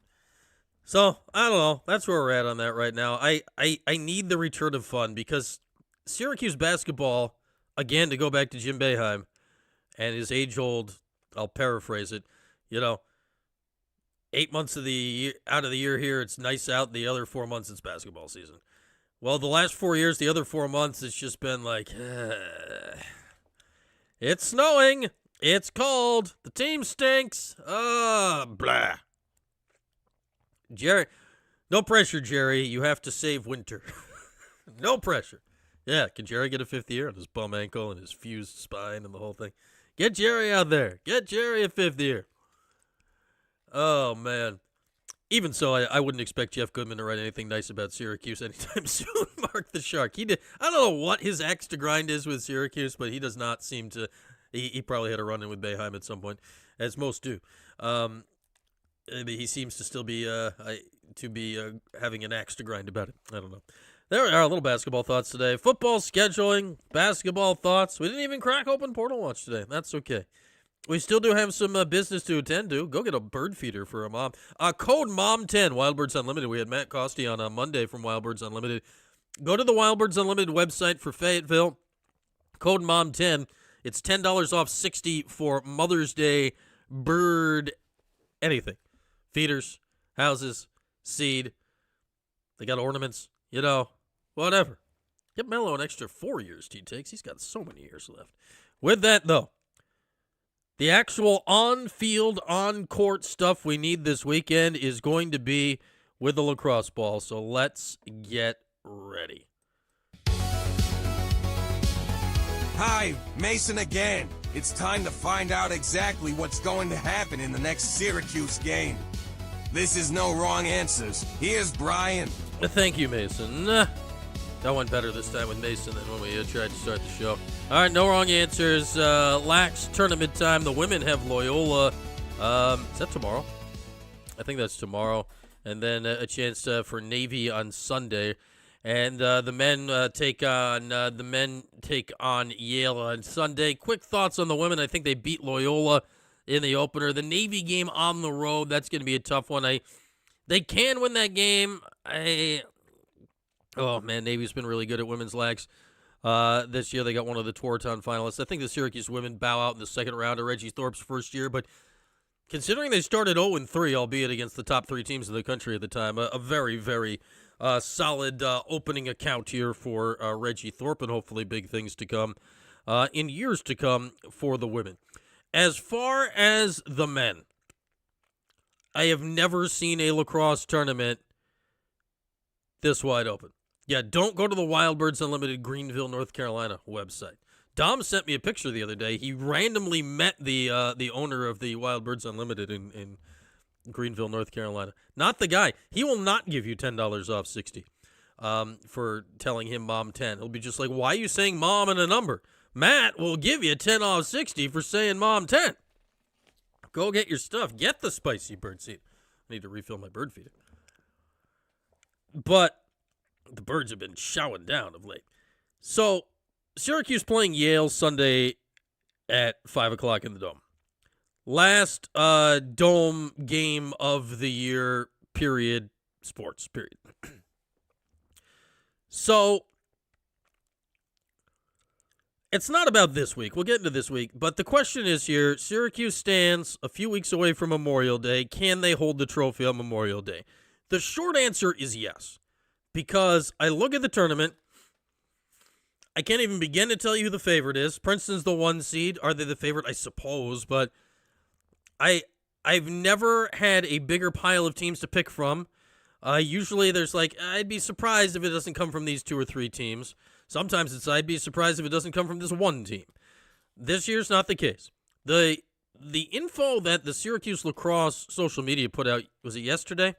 So, I don't know. That's where we're at on that right now. I need the return of fun because Syracuse basketball, again, to go back to Jim Boeheim and his age-old, I'll paraphrase it, 8 months of the year, out of the year here, it's nice out. The other 4 months, it's basketball season. Well, the last 4 years, the other 4 months, it's just been like, it's snowing. It's cold. The team stinks. Blah. Jerry, no pressure, Jerry. You have to save winter. No pressure. Yeah, can Jerry get a 5th year on his bum ankle and his fused spine and the whole thing? Get Jerry out there. Get Jerry a 5th year. Oh, man. Even so, I wouldn't expect Jeff Goodman to write anything nice about Syracuse anytime soon. Mark the Shark. I don't know what his axe to grind is with Syracuse, but he does not seem to. He probably had a run-in with Boeheim at some point, as most do. He seems to still be having an axe to grind about it. I don't know. There we are, little basketball thoughts today. Football scheduling, basketball thoughts. We didn't even crack open Portal Watch today. That's okay. We still do have some business to attend to. Go get a bird feeder for a mom. Code MOM10, Wildbirds Unlimited. We had Matt Costi on Monday from Wildbirds Unlimited. Go to the Wildbirds Unlimited website for Fayetteville. Code MOM10. It's $10 off 60 for Mother's Day bird anything. Feeders, houses, seed. They got ornaments. Whatever. Give Melo an extra 4 years, T-Takes. He's got so many years left. With that, though, the actual on-field, on-court stuff we need this weekend is going to be with the lacrosse ball, so let's get ready. Hi, Mason again. It's time to find out exactly what's going to happen in the next Syracuse game. This is No Wrong Answers. Here's Brian. Thank you, Mason. That went better this time with Mason than when we tried to start the show. All right, No Wrong Answers. Lax tournament time. The women have Loyola. Is that tomorrow? I think that's tomorrow. And then a chance for Navy on Sunday. And the men take on Yale on Sunday. Quick thoughts on the women. I think they beat Loyola in the opener. The Navy game on the road, that's going to be a tough one. They can win that game. Oh, man, Navy's been really good at women's lags. This year they got one of the Tewaaraton finalists. I think the Syracuse women bow out in the second round of Reggie Thorpe's first year, but considering they started 0-3, albeit against the top 3 teams in the country at the time, a very, very solid opening account here for Reggie Thorpe, and hopefully big things to come in years to come for the women. As far as the men, I have never seen a lacrosse tournament this wide open. Yeah, don't go to the Wildbirds Unlimited Greenville, North Carolina website. Dom sent me a picture the other day. He randomly met the owner of the Wildbirds Unlimited in Greenville, North Carolina. Not the guy. He will not give you $10 off 60 for telling him Mom 10. He'll be just like, why are you saying Mom and a number? Matt will give you 10 off 60 for saying Mom 10. Go get your stuff. Get the spicy bird seed. I need to refill my bird feeder. But the birds have been showering down of late. So, Syracuse playing Yale Sunday at 5 o'clock in the Dome. Last Dome game of the year, period. Sports, period. So, it's not about this week. We'll get into this week. But the question is here, Syracuse stands a few weeks away from Memorial Day. Can they hold the trophy on Memorial Day? The short answer is yes. Because I look at the tournament, I can't even begin to tell you who the favorite is. Princeton's the 1 seed. Are they the favorite? I suppose. But I've never had a bigger pile of teams to pick from. Usually there's like, I'd be surprised if it doesn't come from these 2 or 3 teams. Sometimes it's, I'd be surprised if it doesn't come from this 1 team. This year's not the case. The info that the Syracuse lacrosse social media put out, was it yesterday?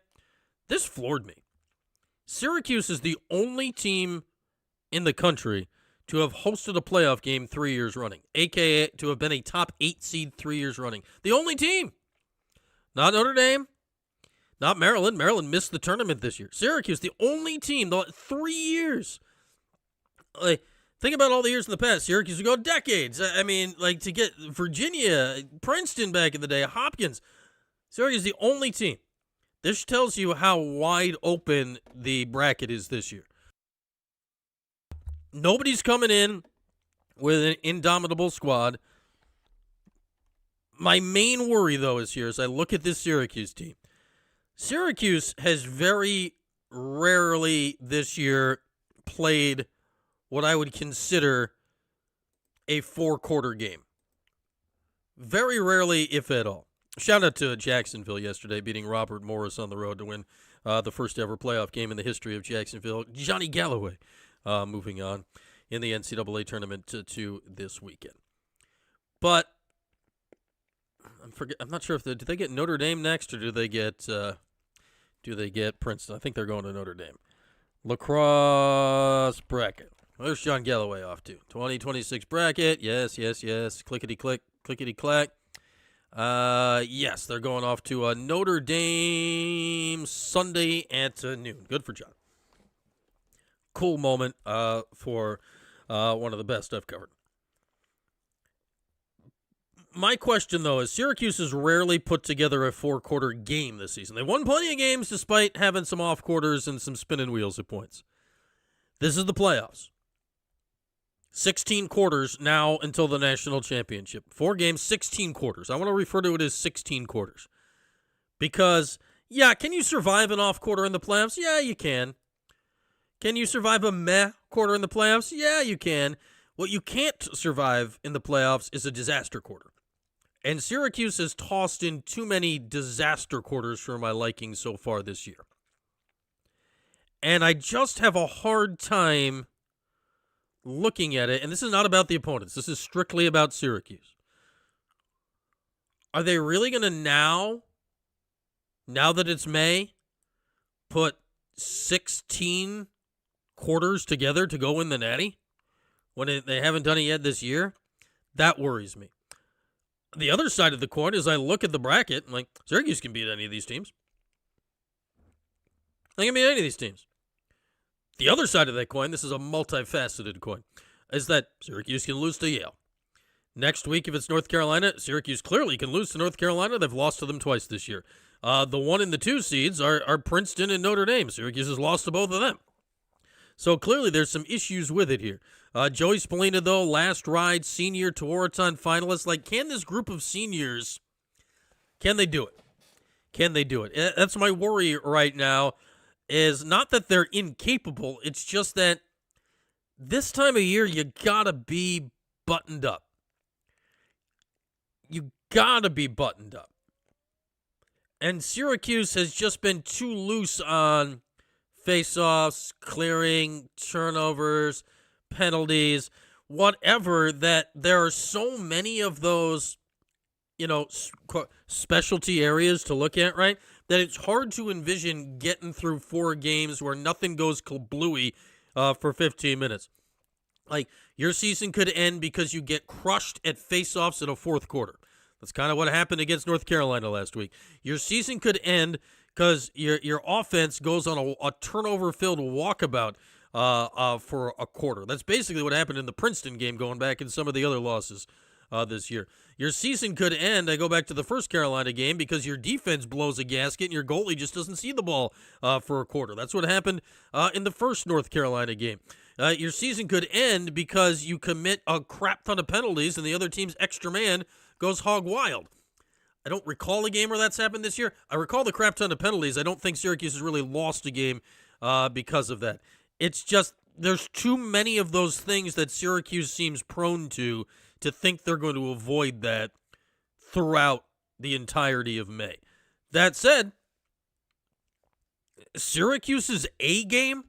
This floored me. Syracuse is the only team in the country to have hosted a playoff game 3 years running, a.k.a. to have been a top 8 seed 3 years running. The only team. Not Notre Dame. Not Maryland. Maryland missed the tournament this year. Syracuse, the only team, 3 years. Like, think about all the years in the past. Syracuse would go decades. I mean, like, to get Virginia, Princeton back in the day, Hopkins. Syracuse is the only team. This tells you how wide open the bracket is this year. Nobody's coming in with an indomitable squad. My main worry, though, is here as I look at this Syracuse team. Syracuse has very rarely this year played what I would consider a 4-quarter game. Very rarely, if at all. Shout out to Jacksonville yesterday, beating Robert Morris on the road to win the first ever playoff game in the history of Jacksonville. Johnny Galloway moving on in the NCAA tournament to this weekend. But I'm not sure if do they get Notre Dame next or do they get Princeton? I think they're going to Notre Dame. Lacrosse bracket. There's John Galloway off to 2026 bracket. Yes. Clickety click, clickety clack. Yes, they're going off to Notre Dame Sunday at noon. Good for John. Cool moment for one of the best I've covered. My question, though, is Syracuse has rarely put together a 4-quarter game this season. They won plenty of games despite having some off quarters and some spinning wheels at points. This is the playoffs. 16 quarters now until the national championship. 4 games, 16 quarters. I want to refer to it as 16 quarters. Because, yeah, can you survive an off quarter in the playoffs? Yeah, you can. Can you survive a meh quarter in the playoffs? Yeah, you can. What you can't survive in the playoffs is a disaster quarter. And Syracuse has tossed in too many disaster quarters for my liking so far this year. And I just have a hard time looking at it. And this is not about the opponents. This is strictly about Syracuse. Are they really going to now that it's May, put 16 quarters together to go win the Natty when they haven't done it yet this year? That worries me. The other side of the coin is I look at the bracket, and like, Syracuse can beat any of these teams. They can beat any of these teams. The other side of that coin, this is a multifaceted coin, is that Syracuse can lose to Yale. Next week, if it's North Carolina, Syracuse clearly can lose to North Carolina. They've lost to them twice this year. The 1 and the 2 seeds are Princeton and Notre Dame. Syracuse has lost to both of them. So clearly there's some issues with it here. Joey Spallina, though, last ride, senior Tewaaraton finalist. Like, can this group of seniors, can they do it? Can they do it? That's my worry right now, is not that they're incapable. It's just that this time of year, you got to be buttoned up. You got to be buttoned up. And Syracuse has just been too loose on face-offs, clearing, turnovers, penalties, whatever, that there are so many of those, specialty areas to look at, right, that it's hard to envision getting through 4 games where nothing goes kablooey for 15 minutes. Like, your season could end because you get crushed at face-offs in a fourth quarter. That's kind of what happened against North Carolina last week. Your season could end because your offense goes on a turnover-filled walkabout for a quarter. That's basically what happened in the Princeton game, going back in some of the other losses this year. Your season could end, I go back to the first Carolina game, because your defense blows a gasket and your goalie just doesn't see the ball for a quarter. That's what happened in the first North Carolina game. Your season could end because you commit a crap ton of penalties and the other team's extra man goes hog wild. I don't recall a game where that's happened this year. I recall the crap ton of penalties. I don't think Syracuse has really lost a game because of that. It's just there's too many of those things that Syracuse seems prone to think they're going to avoid that throughout the entirety of May. That said, Syracuse's A game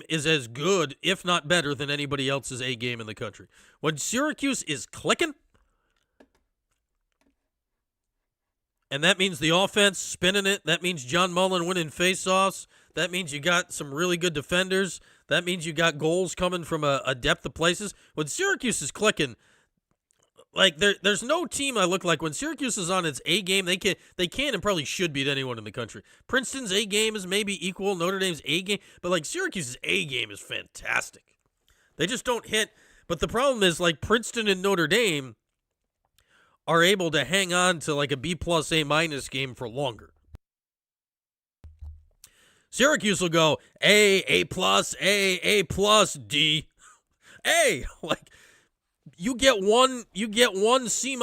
is as good, if not better, than anybody else's A game in the country. When Syracuse is clicking, and that means the offense spinning it, that means John Mullen winning faceoffs, that means you got some really good defenders, that means you got goals coming from a depth of places. When Syracuse is clicking, like there's no team I look like when Syracuse is on its A game, they can and probably should beat anyone in the country. Princeton's A game is maybe equal Notre Dame's A game, but like Syracuse's A game is fantastic. They just don't hit. But the problem is, like, Princeton and Notre Dame are able to hang on to like a B+, A- game for longer. Syracuse will go A+, A+, D, A. Like, you get one C-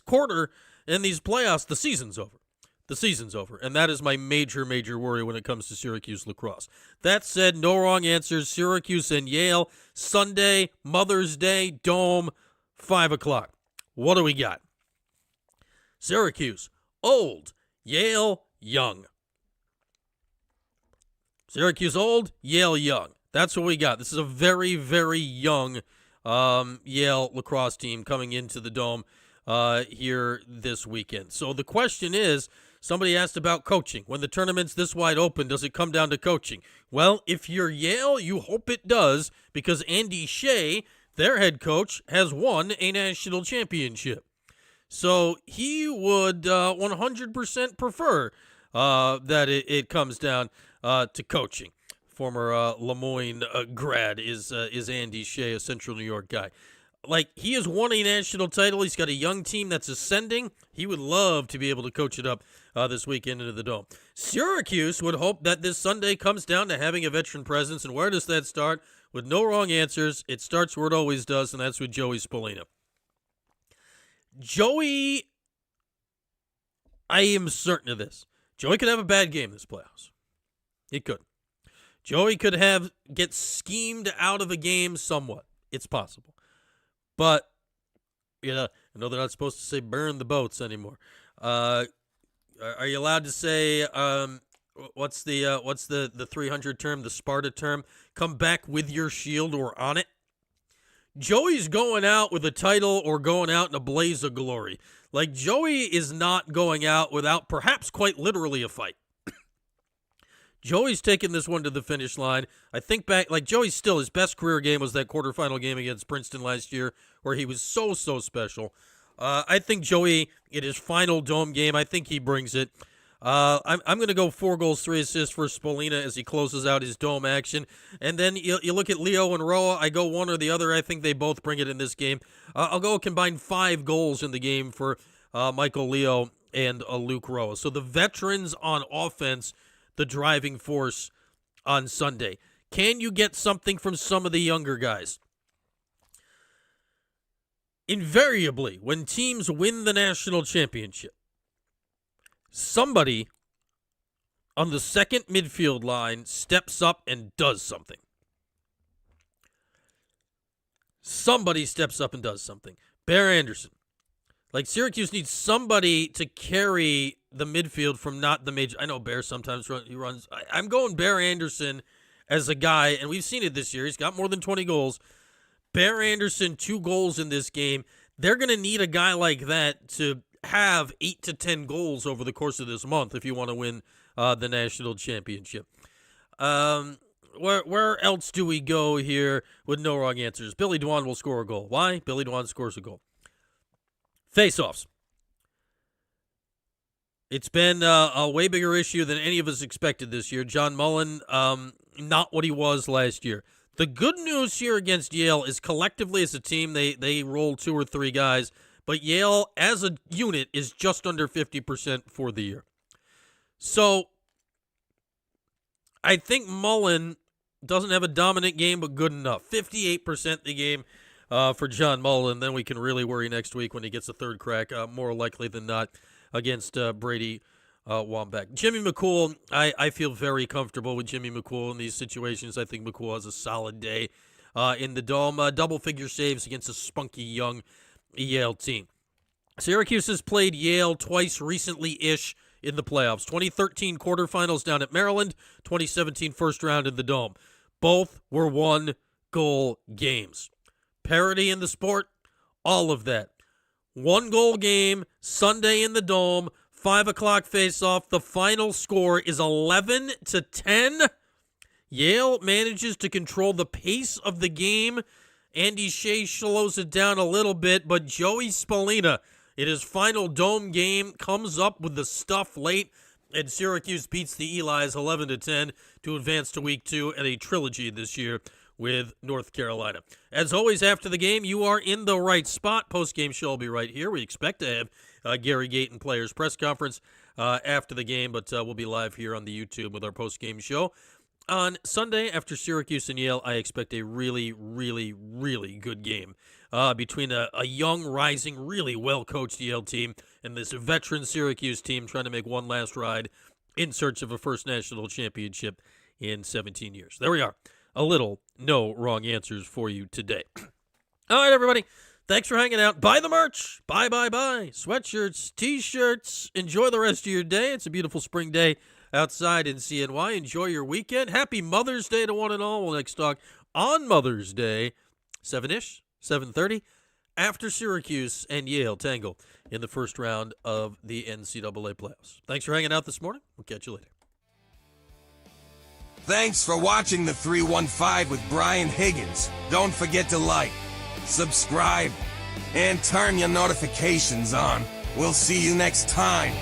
quarter in these playoffs, the season's over. The season's over. And that is my major, major worry when it comes to Syracuse lacrosse. That said, no wrong answers. Syracuse and Yale, Sunday, Mother's Day, Dome, 5 o'clock. What do we got? Syracuse, old. Yale, young. Syracuse old, Yale young. That's what we got. This is a very, very young Yale lacrosse team coming into the Dome here this weekend. So the question is, somebody asked about coaching. When the tournament's this wide open, does it come down to coaching? Well, if you're Yale, you hope it does, because Andy Shea, their head coach, has won a national championship. So he would 100% prefer that it comes down to coaching. Former Lemoyne grad is Andy Shea, a Central New York guy. Like, he has won a national title. He's got a young team that's ascending. He would love to be able to coach it up this weekend into the Dome. Syracuse would hope that this Sunday comes down to having a veteran presence. And where does that start? With no wrong answers, it starts where it always does, and that's with Joey Spallina. Joey, I am certain of this. Joey could have a bad game this playoffs. He could. Joey could get schemed out of a game somewhat. It's possible. But, I know they're not supposed to say burn the boats anymore. Are you allowed to say, what's the 300 term, the Sparta term? Come back with your shield or on it? Joey's going out with a title or going out in a blaze of glory. Like, Joey is not going out without perhaps quite literally a fight. Joey's taking this one to the finish line. I think back, like, Joey's still, his best career game was that quarterfinal game against Princeton last year where he was so special. I think Joey, in his final Dome game, I think he brings it. I'm going to go 4 goals, 3 assists for Spolina as he closes out his Dome action. And then you look at Leo and Roa. I go one or the other. I think they both bring it in this game. I'll go a combined 5 goals in the game for Michael Leo and Luke Roa. So the veterans on offense, the driving force on Sunday. Can you get something from some of the younger guys? Invariably, when teams win the national championship, somebody on the second midfield line steps up and does something. Somebody steps up and does something. Bear Anderson. Like, Syracuse needs somebody to carry the midfield from not the major. I know Bear sometimes runs. I'm going Bear Anderson as a guy, and we've seen it this year. He's got more than 20 goals. Bear Anderson, 2 goals in this game. They're going to need a guy like that to have 8 to 10 goals over the course of this month if you want to win the national championship. Where else do we go here with no wrong answers? Billy Dwan will score a goal. Why? Billy Dwan scores a goal. Face-offs. It's been a way bigger issue than any of us expected this year. John Mullen, not what he was last year. The good news here against Yale is collectively as a team, they roll 2 or 3 guys, but Yale as a unit is just under 50% for the year. So I think Mullen doesn't have a dominant game, but good enough. 58% the game for John Mullen. Then we can really worry next week when he gets a third crack, more likely than not, against Brady Wambach. Jimmy McCool, I feel very comfortable with Jimmy McCool in these situations. I think McCool has a solid day in the Dome. Double-figure saves against a spunky young Yale team. Syracuse has played Yale twice recently-ish in the playoffs. 2013 quarterfinals down at Maryland, 2017 first round in the Dome. Both were 1-goal games. Parity in the sport, all of that. 1-goal game, Sunday in the Dome, 5 o'clock face-off. The final score is 11-10. Yale manages to control the pace of the game. Andy Shea slows it down a little bit, but Joey Spolina, in his final Dome game, comes up with the stuff late, and Syracuse beats the Elis 11-10 to advance to Week 2 and a trilogy this year with North Carolina. As always, after the game, you are in the right spot. Post-game show will be right here. We expect to have Gary Gayton Players Press Conference after the game, but we'll be live here on the YouTube with our post-game show. On Sunday, after Syracuse and Yale, I expect a really, really, really good game between a young, rising, really well-coached Yale team and this veteran Syracuse team trying to make one last ride in search of a first national championship in 17 years. There we are. A little no wrong answers for you today. All right, everybody. Thanks for hanging out. Buy the merch. Buy. Sweatshirts, T-shirts. Enjoy the rest of your day. It's a beautiful spring day outside in CNY. Enjoy your weekend. Happy Mother's Day to one and all. We'll next talk on Mother's Day, 7-ish, 7:30, after Syracuse and Yale tangle in the first round of the NCAA playoffs. Thanks for hanging out this morning. We'll catch you later. Thanks for watching the 315 with Brian Higgins. Don't forget to like, subscribe, and turn your notifications on. We'll see you next time.